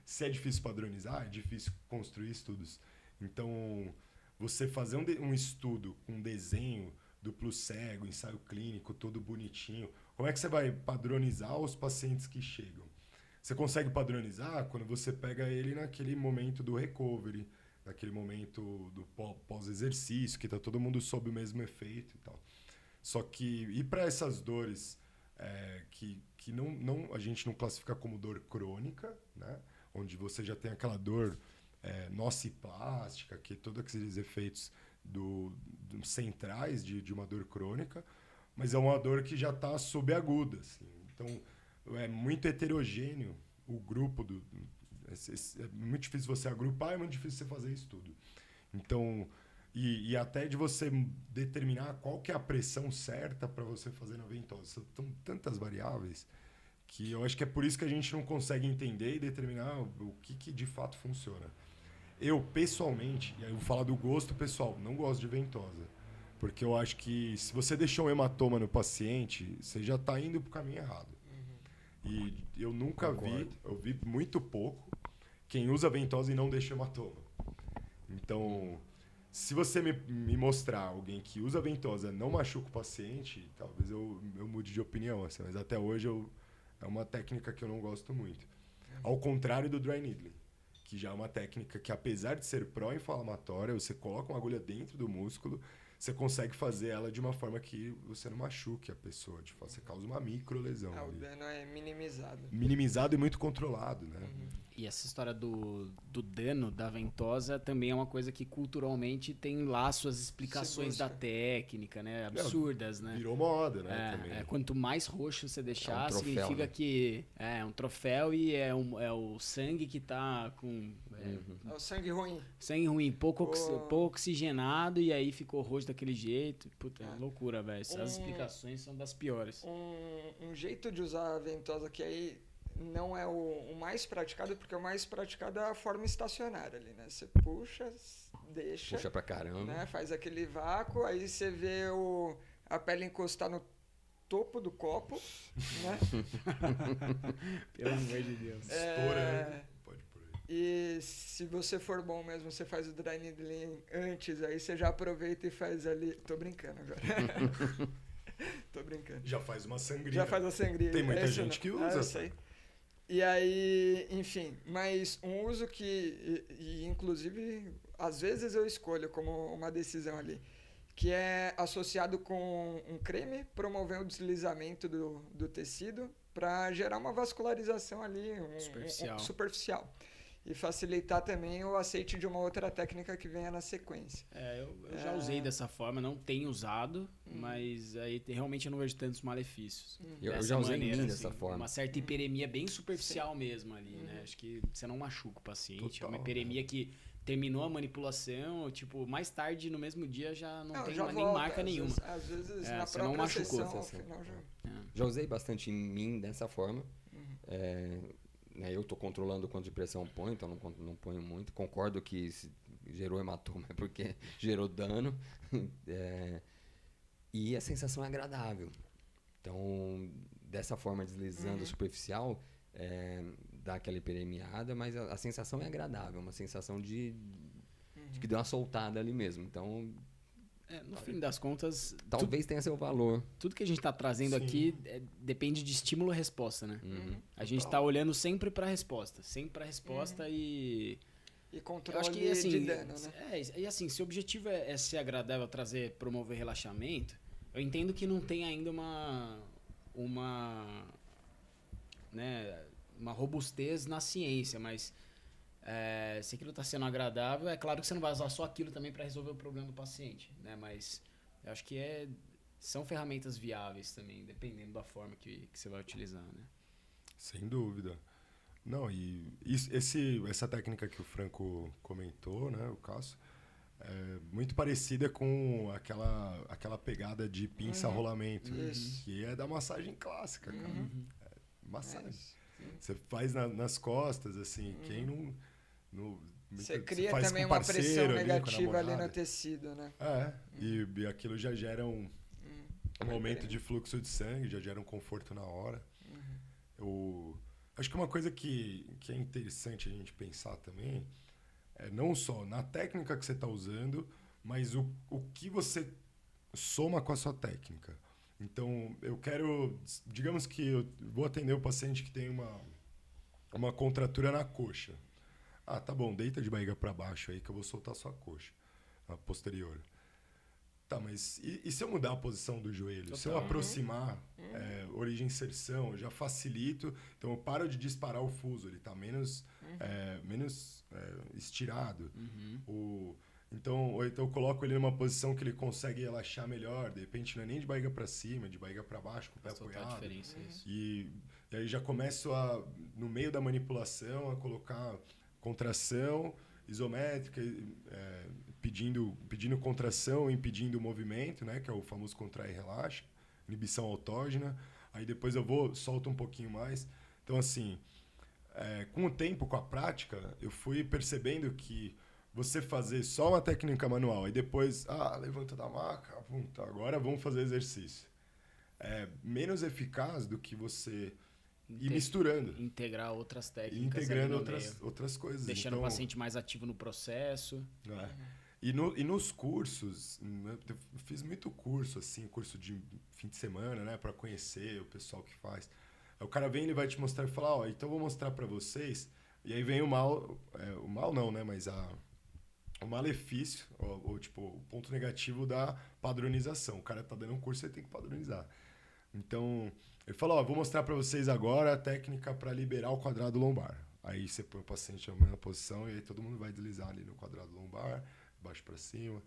Se é difícil padronizar, é difícil construir estudos. Então, você fazer um estudo com desenho duplo cego, ensaio clínico, todo bonitinho, como é que você vai padronizar os pacientes que chegam? Você consegue padronizar quando você pega ele naquele momento do recovery, naquele momento do pós-exercício, que está todo mundo sob o mesmo efeito e tal. Só que, e para essas dores que a gente não classifica como dor crônica, né? Onde você já tem aquela dor nociplástica, que todos aqueles efeitos centrais de uma dor crônica, mas é uma dor que já está subaguda. Assim. Então, é muito heterogêneo o grupo. É muito difícil você agrupar, é muito difícil você fazer isso tudo. Então, e até de você determinar qual que é a pressão certa para você fazer na ventosa. São tantas variáveis que eu acho que é por isso que a gente não consegue entender e determinar o que de fato funciona. Eu, pessoalmente, e aí eu vou falar do gosto pessoal, não gosto de ventosa. Porque eu acho que se você deixou um hematoma no paciente, você já está indo para o caminho errado. E eu nunca eu vi muito pouco quem usa ventosa e não deixa hematoma. Então, se você me mostrar alguém que usa ventosa não machuca o paciente, talvez eu mude de opinião. Assim, mas até hoje é uma técnica que eu não gosto muito. Ao contrário do dry needling, que já é uma técnica que, apesar de ser pró-inflamatória, você coloca uma agulha dentro do músculo, você consegue fazer ela de uma forma que você não machuque a pessoa. Tipo, você causa uma microlesão. O dano é minimizado. Minimizado e muito controlado, né? E essa história do dano da ventosa também é uma coisa que culturalmente tem lá suas explicações da técnica, né? Absurdas, né? Virou moda, né? Também. Quanto mais roxo você deixar, troféu, significa, né? que é um troféu e é o sangue que tá com... É o sangue ruim. Sangue ruim, pouco oxigenado, e aí ficou roxo daquele jeito. Puta, é loucura, velho. Essas explicações são das piores. Um jeito de usar a ventosa que aí não é o mais praticado, porque o mais praticado é a forma estacionária ali, né? Você puxa, deixa. Puxa pra caramba. Né? Faz aquele vácuo, aí você vê a pele encostar no topo do copo, né? Pelo amor de Deus. Estoura, pode por aí. E se você for bom mesmo, você faz o dry needling antes, aí você já aproveita e faz ali... Tô brincando agora. Tô brincando. Já faz uma sangria. Já faz a sangria. Tem muita gente que usa. Isso aí. E aí, enfim, mas um uso que, inclusive, às vezes eu escolho como uma decisão ali, que é associado com um creme, promover o deslizamento do tecido para gerar uma vascularização ali superficial. e facilitar também o aceite de uma outra técnica que venha na sequência. Eu já usei dessa forma, não tenho usado, mas aí realmente eu não vejo tantos malefícios. Eu já usei em mim dessa forma. Uma certa hiperemia bem superficial mesmo ali, né? Acho que você não machuca o paciente. Total, é uma hiperemia que terminou a manipulação, tipo, mais tarde no mesmo dia já não tem já nem volta, marca nenhuma. Às vezes na você não própria machucou. sessão, ao final Já usei bastante em mim dessa forma. Né, eu estou controlando quanto de pressão ponho, então não ponho muito. Concordo que se gerou hematoma é porque gerou dano. E a sensação é agradável. Então, dessa forma, deslizando superficial, dá aquela hiperemiada, mas a sensação é agradável. Uma sensação de que deu uma soltada ali mesmo. Então, no fim das contas... Talvez tenha seu valor. Tudo que a gente está trazendo aqui depende de estímulo e resposta, né? A gente está olhando sempre para a resposta. Sempre para a resposta e controle acho que, assim, de dano, né? E assim, se o objetivo é ser agradável, promover relaxamento, eu entendo que não tem ainda uma robustez na ciência, mas... se aquilo está sendo agradável, é claro que você não vai usar só aquilo também para resolver o problema do paciente, né? Mas eu acho que são ferramentas viáveis também, dependendo da forma que você vai utilizar, né? Sem dúvida. Não, e essa técnica que o Franco comentou, né, o Cássio, é muito parecida com aquela pegada de pinça-rolamento, que é da massagem clássica, cara. Massagem. Você faz nas costas, assim, quem não... Você cria também uma pressão negativa ali no tecido, né? E aquilo já gera um aumento de fluxo de sangue, já gera um conforto na hora. Acho que uma coisa que é interessante a gente pensar também é não só na técnica que você está usando, mas o que você soma com a sua técnica. Então, digamos que eu vou atender o paciente que tem uma contratura na coxa. Tá bom, deita de barriga para baixo aí que eu vou soltar a sua coxa, a posterior. Tá, mas e se eu mudar a posição do joelho? Total. Se eu aproximar, origem-inserção, eu já facilito. Então eu paro de disparar o fuso, ele está menos estirado. Ou então eu coloco ele numa posição que ele consegue relaxar melhor. De repente não é nem de barriga para cima, é de barriga para baixo, com o pé apoiado. Diferença, isso. E aí já começo no meio da manipulação, a colocar contração isométrica, pedindo contração, impedindo o movimento, né, que é o famoso contrai e relaxa, inibição autógena. Aí depois solto um pouquinho mais. Então, assim, com o tempo, com a prática, eu fui percebendo que você fazer só uma técnica manual e depois, levanta da maca, agora vamos fazer exercício. É menos eficaz do que você ir misturando. Integrar outras técnicas. Integrando outras coisas. Deixando o paciente mais ativo no processo. E nos cursos, eu fiz muito curso, assim, curso de fim de semana, né, para conhecer o pessoal que faz. Aí o cara vem, ele vai te mostrar e falar, então eu vou mostrar para vocês. E aí vem o mal não, né, mas o malefício, ou tipo, o ponto negativo da padronização. O cara tá dando um curso, ele tem que padronizar. Então, ele falou, vou mostrar para vocês agora a técnica para liberar o quadrado lombar. Aí você põe o paciente na mesma posição e aí todo mundo vai deslizar ali no quadrado lombar, baixo para cima.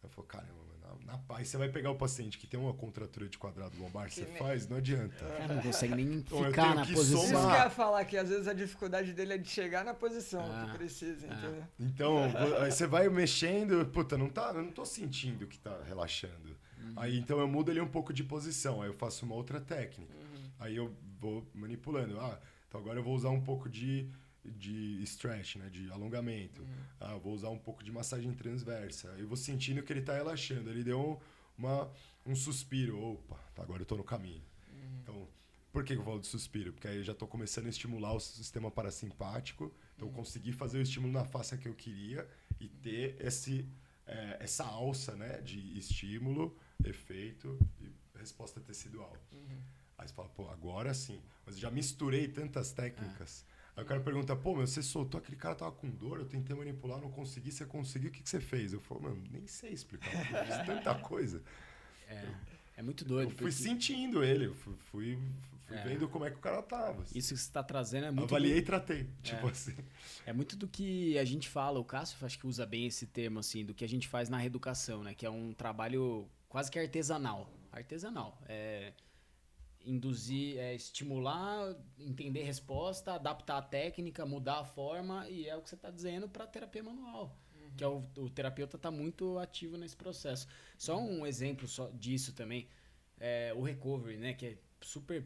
Eu falei, caramba, na paz, você vai pegar o paciente que tem uma contratura de quadrado lombar, você faz, não adianta. Cara, não consegue nem ficar na posição. Isso que eu ia falar, que às vezes a dificuldade dele é de chegar na posição que precisa, entendeu? Então, aí você vai mexendo, eu não tô sentindo que tá relaxando. Aí, então, eu mudo ele um pouco de posição, aí eu faço uma outra técnica. Aí eu vou manipulando. Então agora eu vou usar um pouco de stretch, né, de alongamento. Vou usar um pouco de massagem transversa. Eu vou sentindo que ele está relaxando. Ele deu um suspiro. Opa, agora eu estou no caminho. Então, por que eu falo de suspiro? Porque aí eu já estou começando a estimular o sistema parasimpático. Então, eu consegui fazer o estímulo na face que eu queria e ter essa alça, né, de estímulo, efeito e resposta tecidual. Aí você fala, agora sim. Mas eu já misturei tantas técnicas. Aí o cara pergunta, você soltou, aquele cara tava com dor, eu tentei manipular, não consegui, você conseguiu, o que você fez? Eu falo, nem sei explicar, eu fiz tanta coisa. É muito doido. Eu fui sentindo ele, fui vendo como é que o cara tava. Isso que você está trazendo é muito... Avaliei e tratei, tipo assim. É muito do que a gente fala, o Cássio acho que usa bem esse termo, assim, do que a gente faz na reeducação, né? Que é um trabalho quase que artesanal. Induzir, estimular, entender resposta, adaptar a técnica, mudar a forma, e é o que você está dizendo para terapia manual. Que é o terapeuta está muito ativo nesse processo. Só um exemplo disso também, o recovery, né? Que é super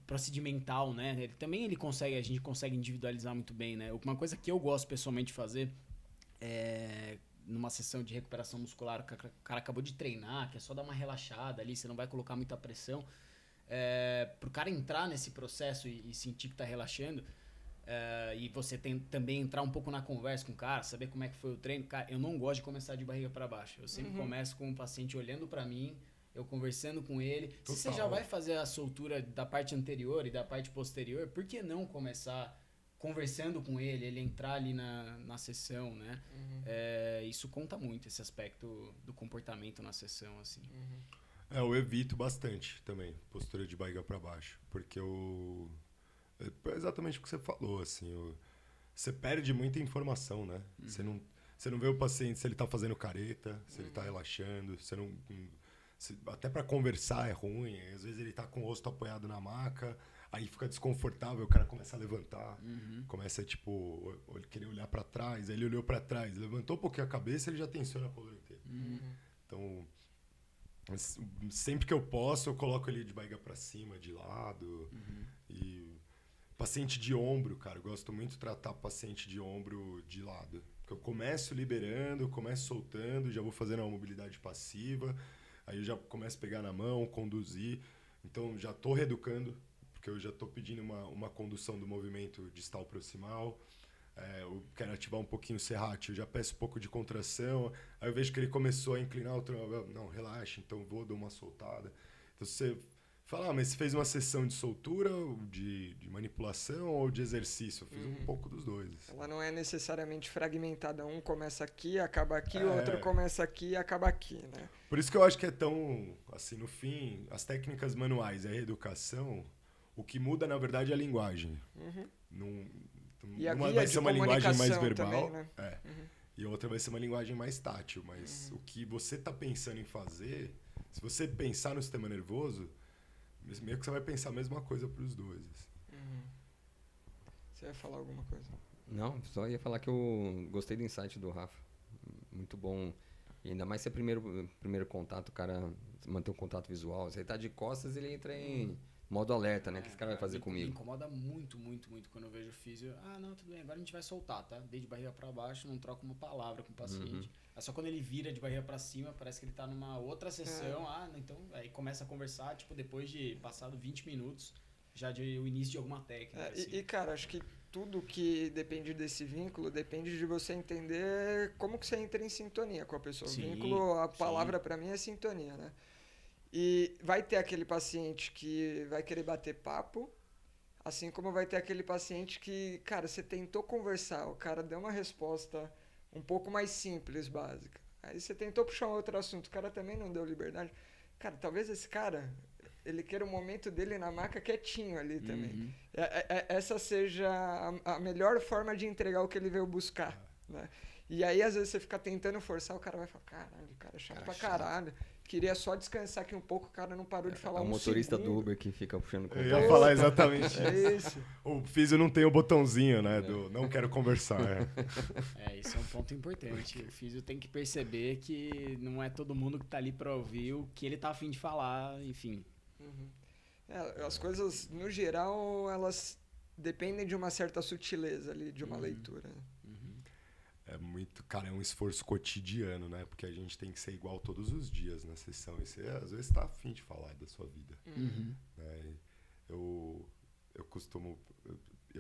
procedimental, né? A gente consegue individualizar muito bem, né? Uma coisa que eu gosto pessoalmente de fazer numa sessão de recuperação muscular, o cara acabou de treinar, que é só dar uma relaxada ali, você não vai colocar muita pressão, pro cara entrar nesse processo e sentir que tá relaxando, e você tem também entrar um pouco na conversa com o cara, saber como é que foi o treino. Cara, eu não gosto de começar de barriga para baixo. Eu sempre começo com o paciente olhando para mim, eu conversando com ele. Total. Se você já vai fazer a soltura da parte anterior e da parte posterior, por que não começar conversando com ele entrar ali na sessão, né? Isso conta muito, esse aspecto do comportamento na sessão, assim. Eu evito bastante também postura de barriga para baixo, porque é exatamente o que você falou, assim, você perde muita informação, né? Você não vê o paciente se ele tá fazendo careta, se ele tá relaxando, até para conversar é ruim, às vezes ele tá com o rosto apoiado na maca, aí fica desconfortável, o cara começa a levantar, começa tipo, querer olhar para trás, aí ele olhou para trás, levantou um pouquinho a cabeça, ele já tensiona a coluna inteira. Então, sempre que eu posso, eu coloco ele de barriga para cima, de lado, e paciente de ombro, cara, eu gosto muito de tratar paciente de ombro de lado. Porque eu começo liberando, começo soltando, já vou fazendo uma mobilidade passiva, aí eu já começo a pegar na mão, conduzir. Então, já estou reeducando, porque eu já estou pedindo uma condução do movimento distal proximal. Eu quero ativar um pouquinho o serrátil, eu já peço um pouco de contração. Aí eu vejo que ele começou a inclinar o tronco. Não, relaxa, então vou dar uma soltada. Então, você fala, mas você fez uma sessão de soltura, de manipulação ou de exercício? Eu fiz um pouco dos dois. Assim. Ela não é necessariamente fragmentada. Um começa aqui, acaba aqui, o outro começa aqui e acaba aqui, né? Por isso que eu acho que é tão, assim, no fim, as técnicas manuais e a reeducação, o que muda, na verdade, é a linguagem. Uma vai ser uma linguagem mais verbal, também, né? E a outra vai ser uma linguagem mais tátil. Mas o que você está pensando em fazer, se você pensar no sistema nervoso, meio que você vai pensar a mesma coisa para os dois. Assim. Você ia falar alguma coisa? Não, só ia falar que eu gostei do insight do Rafa. Muito bom. E ainda mais se é primeiro contato, o cara manter um contato visual. Se ele tá de costas, ele entra em modo alerta, né? Que esse cara vai fazer comigo. Me incomoda muito, muito, muito quando eu vejo o físio. Não, tudo bem, agora a gente vai soltar, tá? Desde barriga para baixo, não troca uma palavra com o paciente. É só quando ele vira de barriga para cima, parece que ele tá numa outra sessão. Então aí começa a conversar, tipo, depois de passado 20 minutos, já o início de alguma técnica. Assim. E, cara, acho que tudo que depende desse vínculo depende de você entender como que você entra em sintonia com a pessoa. Sim, o vínculo, a palavra para mim é sintonia, né? E vai ter aquele paciente que vai querer bater papo, assim como vai ter aquele paciente que, cara, você tentou conversar, o cara deu uma resposta um pouco mais simples, básica. Aí você tentou puxar um outro assunto, o cara também não deu liberdade. Cara, talvez esse cara, ele queira o momento dele na maca quietinho ali também. Essa seja a melhor forma de entregar o que ele veio buscar, né? E aí, às vezes, você fica tentando forçar, o cara vai falar, caralho, o cara é chato pra caralho. Queria só descansar aqui um pouco, o cara não parou de falar um segundo. É o motorista do Uber que fica puxando contato. Eu ia falar exatamente isso. O físio não tem o botãozinho, né, do não quero conversar. Isso é um ponto importante. O físio tem que perceber que não é todo mundo que tá ali pra ouvir o que ele tá a fim de falar, enfim. As coisas, no geral, elas dependem de uma certa sutileza ali, de uma leitura. É um esforço cotidiano, né? Porque a gente tem que ser igual todos os dias na sessão. E você, às vezes, tá afim de falar da sua vida. Né? Eu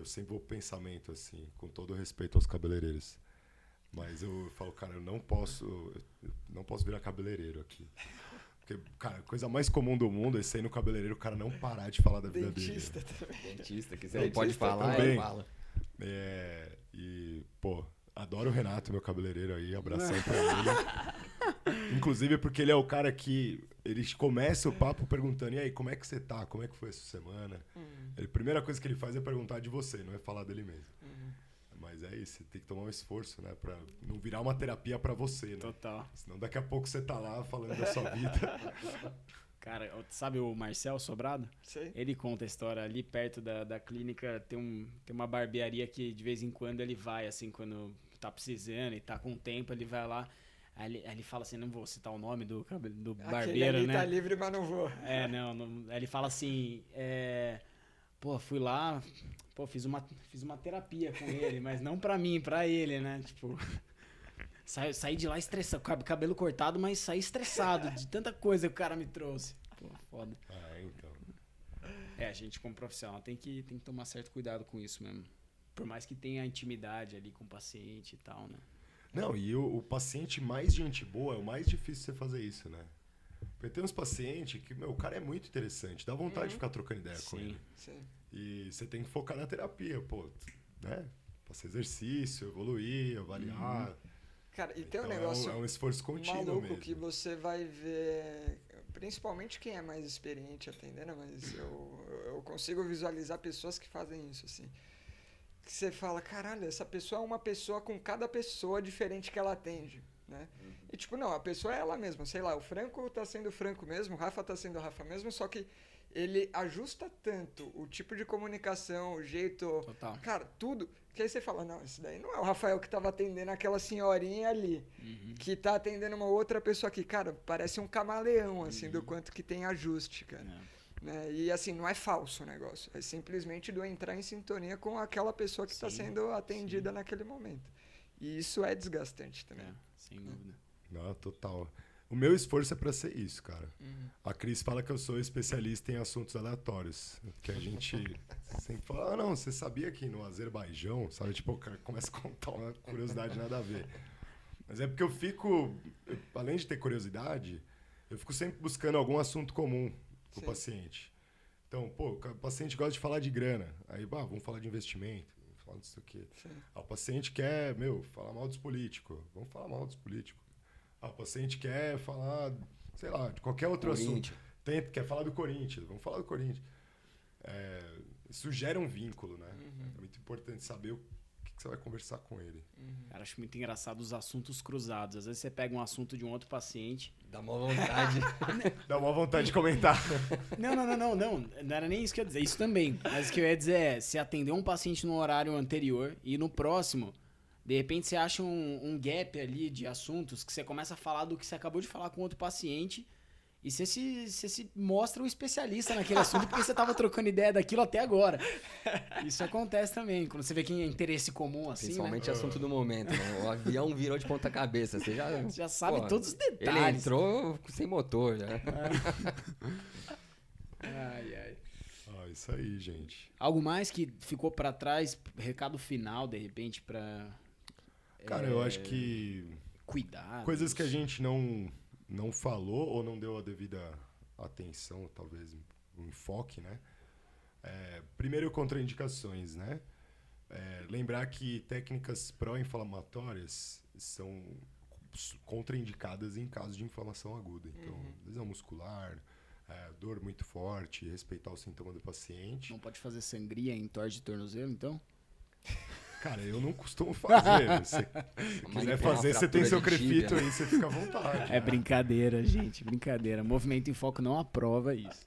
sempre vou pensamento, assim, com todo respeito aos cabeleireiros. Mas eu falo, cara, eu não posso virar cabeleireiro aqui. Porque, cara, a coisa mais comum do mundo é ser no cabeleireiro o cara não parar de falar da vida dele. Dentista também. Dentista, que você não pode falar, também. ele fala. E, pô, adoro o Renato, meu cabeleireiro aí, abração pra ele. Inclusive porque ele é o cara que... Ele começa o papo perguntando, e aí, como é que você tá? Como é que foi essa semana? A primeira coisa que ele faz é perguntar de você, não é falar dele mesmo. Mas é isso, você tem que tomar um esforço, né? Pra não virar uma terapia pra você, né? Total. Senão daqui a pouco você tá lá falando da sua vida. Cara, sabe o Marcel Sobrado? Sei. Ele conta a história. Ali perto da clínica tem uma barbearia que de vez em quando ele vai, assim, quando tá precisando e tá com tempo, ele vai lá. Aí ele fala assim, não vou citar o nome do barbeiro, ali né? Tá livre, mas não vou. Aí ele fala assim, pô, fui lá, pô, fiz uma terapia com ele, mas não pra mim, pra ele, né? Tipo, saí de lá estressado, cabelo cortado, mas saí estressado de tanta coisa que o cara me trouxe. Pô, foda. Então. A gente como profissional tem que tomar certo cuidado com isso mesmo. Por mais que tenha intimidade ali com o paciente e tal, né? Não, e o paciente mais gente boa é o mais difícil você fazer isso, né? Porque tem uns pacientes que, o cara é muito interessante, dá vontade de ficar trocando ideia com ele. Sim. E você tem que focar na terapia, pô, né? Fazer exercício, evoluir, avaliar. Cara, e tem um Então, negócio é um esforço contínuo maluco mesmo. que você vai ver, principalmente quem é mais experiente atendendo, mas eu consigo visualizar pessoas que fazem isso, assim. Que você fala, caralho, essa pessoa é uma pessoa com cada pessoa diferente que ela atende, né? E tipo, não, a pessoa é ela mesma, sei lá, o Franco tá sendo Franco mesmo, o Rafa tá sendo o Rafa mesmo, só que ele ajusta tanto o tipo de comunicação, o jeito... Total. Cara, tudo. Que aí você fala, não, esse daí não é o Rafael que tava atendendo aquela senhorinha ali, que tá atendendo uma outra pessoa aqui. Cara, parece um camaleão, assim, do quanto que tem ajuste, cara. Né? E assim, não é falso o negócio. É simplesmente do entrar em sintonia com aquela pessoa que está sendo atendida naquele momento. E isso é desgastante também. Sem dúvida. Não, total. O meu esforço é pra ser isso, cara. A Cris fala que eu sou especialista em assuntos aleatórios. Que a gente sempre fala, não, você sabia que no Azerbaijão, sabe? Tipo, o cara começa a contar uma curiosidade nada a ver. Mas é porque além de ter curiosidade, eu fico sempre buscando algum assunto comum com o paciente. Então, pô, o paciente gosta de falar de grana. Aí, vamos falar de investimento, vamos falar disso aqui. O paciente quer, falar mal dos políticos. Vamos falar mal dos políticos. O paciente quer falar, sei lá, de qualquer outro assunto. Quer falar do Corinthians, vamos falar do Corinthians. Isso gera um vínculo, né? É muito importante saber o que você vai conversar com ele. Cara, acho muito engraçado os assuntos cruzados. Às vezes você pega um assunto de um outro paciente... Dá uma vontade. Dá uma vontade de comentar. Não era nem isso que eu ia dizer. Isso também. Mas o que eu ia dizer é, se atender um paciente no horário anterior e no próximo... De repente você acha um gap ali de assuntos que você começa a falar do que você acabou de falar com outro paciente e você se mostra um especialista naquele assunto porque você estava trocando ideia daquilo até agora. Isso acontece também, quando você vê que é interesse comum assim, principalmente né? assunto do momento. Né? O avião virou de ponta cabeça. Você já sabe todos os detalhes. Ele entrou sem motor. Já. Ai. Isso aí, gente. Algo mais que ficou para trás, recado final, de repente, para... Cara, eu acho que... Cuidado. Coisas que a gente não falou ou não deu a devida atenção, talvez um enfoque, né? Primeiro, contraindicações, né? Lembrar que técnicas pró-inflamatórias são contraindicadas em caso de inflamação aguda. Então, lesão muscular, dor muito forte, respeitar o sintoma do paciente. Não pode fazer sangria em torte de tornozelo, então? Cara, eu não costumo fazer. Se quiser fazer, você tem seu crefito aí, você fica à vontade. É brincadeira, gente, brincadeira. Movimento em Foco não aprova isso.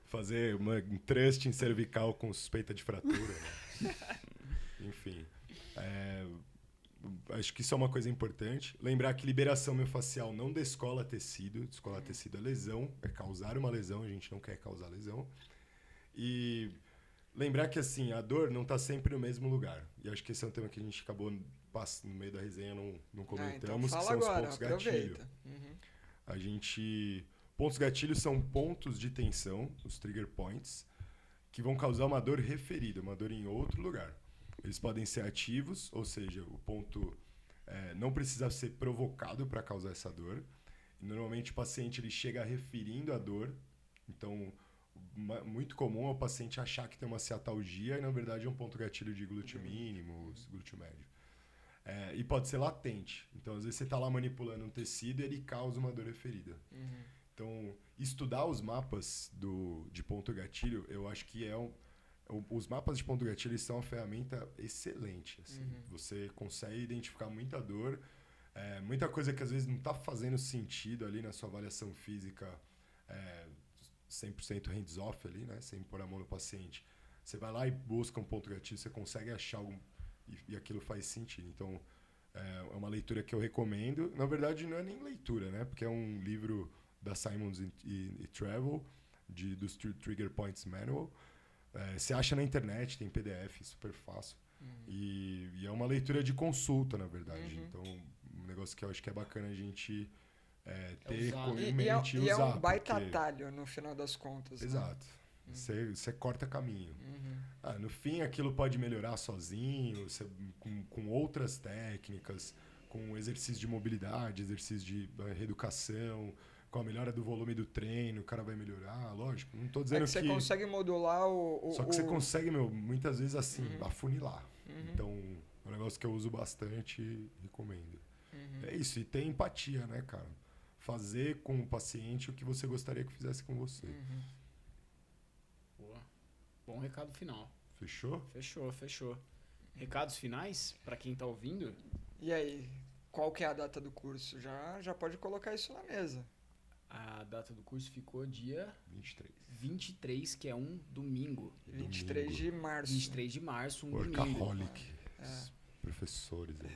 Fazer um thrusting cervical com suspeita de fratura. Né? Enfim. Acho que isso é uma coisa importante. Lembrar que liberação miofascial não descola tecido. Descolar tecido é lesão, é causar uma lesão, a gente não quer causar lesão. E... lembrar que assim, a dor não está sempre no mesmo lugar. E acho que esse é um tema que a gente acabou no meio da resenha, não comentamos, então que são agora, os pontos gatilho. Pontos gatilho são pontos de tensão, os trigger points, que vão causar uma dor referida, uma dor em outro lugar. Eles podem ser ativos, ou seja, o ponto não precisa ser provocado para causar essa dor. E, normalmente o paciente ele chega referindo a dor, então... muito comum é o paciente achar que tem uma ciatalgia e na verdade é um ponto gatilho de glúteo mínimo, glúteo médio. E pode ser latente. Então, às vezes, você está lá manipulando um tecido e ele causa uma dor referida. Então, estudar os mapas de ponto gatilho, eu acho que os mapas de ponto gatilho são uma ferramenta excelente. Assim. Você consegue identificar muita dor, muita coisa que às vezes não está fazendo sentido ali na sua avaliação física 100% hands-off ali, né? Sem pôr a mão no paciente. Você vai lá e busca um ponto gatilho, você consegue achar algum... E aquilo faz sentido. Então, é uma leitura que eu recomendo. Na verdade, não é nem leitura, né? Porque é um livro da Simons e Travel, dos Trigger Points Manual. Você acha na internet, tem PDF, super fácil. E é uma leitura de consulta, na verdade. Então, um negócio que eu acho que é bacana a gente ter em mente e usar. E é um baita atalho, no final das contas. Exato. Né? Você corta caminho. No fim, aquilo pode melhorar sozinho, com outras técnicas, com exercício de mobilidade, exercício de reeducação, com a melhora do volume do treino, o cara vai melhorar, lógico. Não estou dizendo que... você consegue modular Só que você consegue, muitas vezes assim, afunilar. Então, é um negócio que eu uso bastante e recomendo. É isso, e ter empatia, né, cara? Fazer com o paciente o que você gostaria que fizesse com você. Boa. Bom recado final. Fechou? Fechou. Recados finais para quem tá ouvindo? E aí, qual que é a data do curso? Já pode colocar isso na mesa. A data do curso ficou dia 23, que é um domingo. 23 de março. 23 de março, um Workaholic. domingo. Professores aí.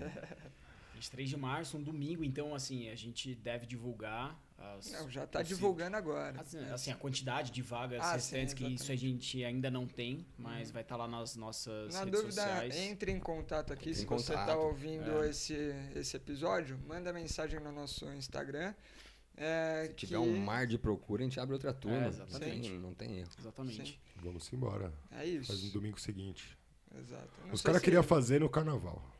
23 de março, um domingo, então assim, a gente deve divulgar já está divulgando agora. Assim, a quantidade de vagas restantes, que isso a gente ainda não tem, mas vai estar lá nas nossas redes sociais. Na dúvida, entre em contato aqui. Se você está ouvindo esse episódio, manda mensagem no nosso Instagram. Se tiver um mar de procura, a gente abre outra turma. Exatamente. Não tem erro. Exatamente. Sim. Vamos embora. É isso. Faz no domingo seguinte. Exato. Os caras queriam fazer no carnaval.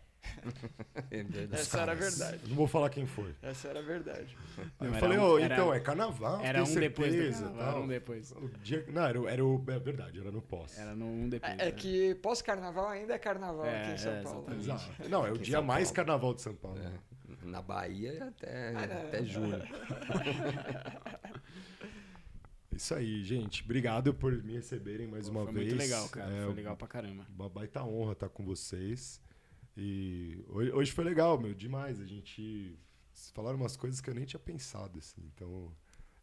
É verdade. Essa era a verdade. Eu não vou falar quem foi. Essa era a verdade. Aí eu falei, então, é carnaval. Era um depois do certeza, carnaval. Era um depois. É verdade, era no pós. Era no um depois. Que pós-carnaval ainda é carnaval aqui em São Paulo. Exato. Não, é o dia mais carnaval de São Paulo. Na Bahia até julho. Isso aí, gente. Obrigado por me receberem mais uma vez. Foi muito legal, cara. Foi legal pra caramba. Uma baita honra estar com vocês. E hoje foi legal, demais. A gente falaram umas coisas que eu nem tinha pensado, assim. Então,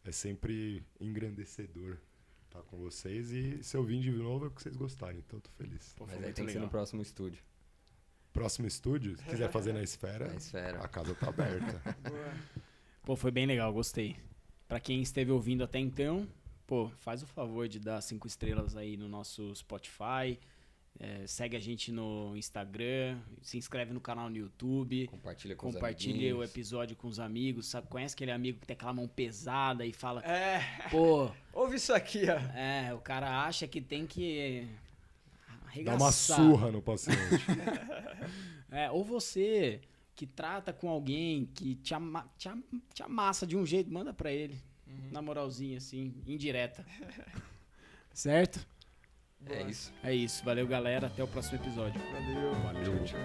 é sempre engrandecedor estar com vocês. E se eu vim de novo é porque vocês gostarem. Então, eu tô feliz. Mas aí tem que ser no próximo estúdio. Próximo estúdio? Se quiser fazer na Esfera, a casa tá aberta. Pô, foi bem legal, gostei. Pra quem esteve ouvindo até então, faz o favor de dar 5 estrelas aí no nosso Spotify. Segue a gente no Instagram, se inscreve no canal no YouTube, compartilha o episódio com os amigos, sabe? Conhece aquele amigo que tem aquela mão pesada e fala, ouve isso aqui, ó. O cara acha que tem que arregaçar. Dá uma surra no paciente. Ou você que trata com alguém que te amassa de um jeito, manda pra ele, na moralzinha assim, indireta. Certo? É isso. É isso. Valeu, galera. Até o próximo episódio. Valeu. Tchau.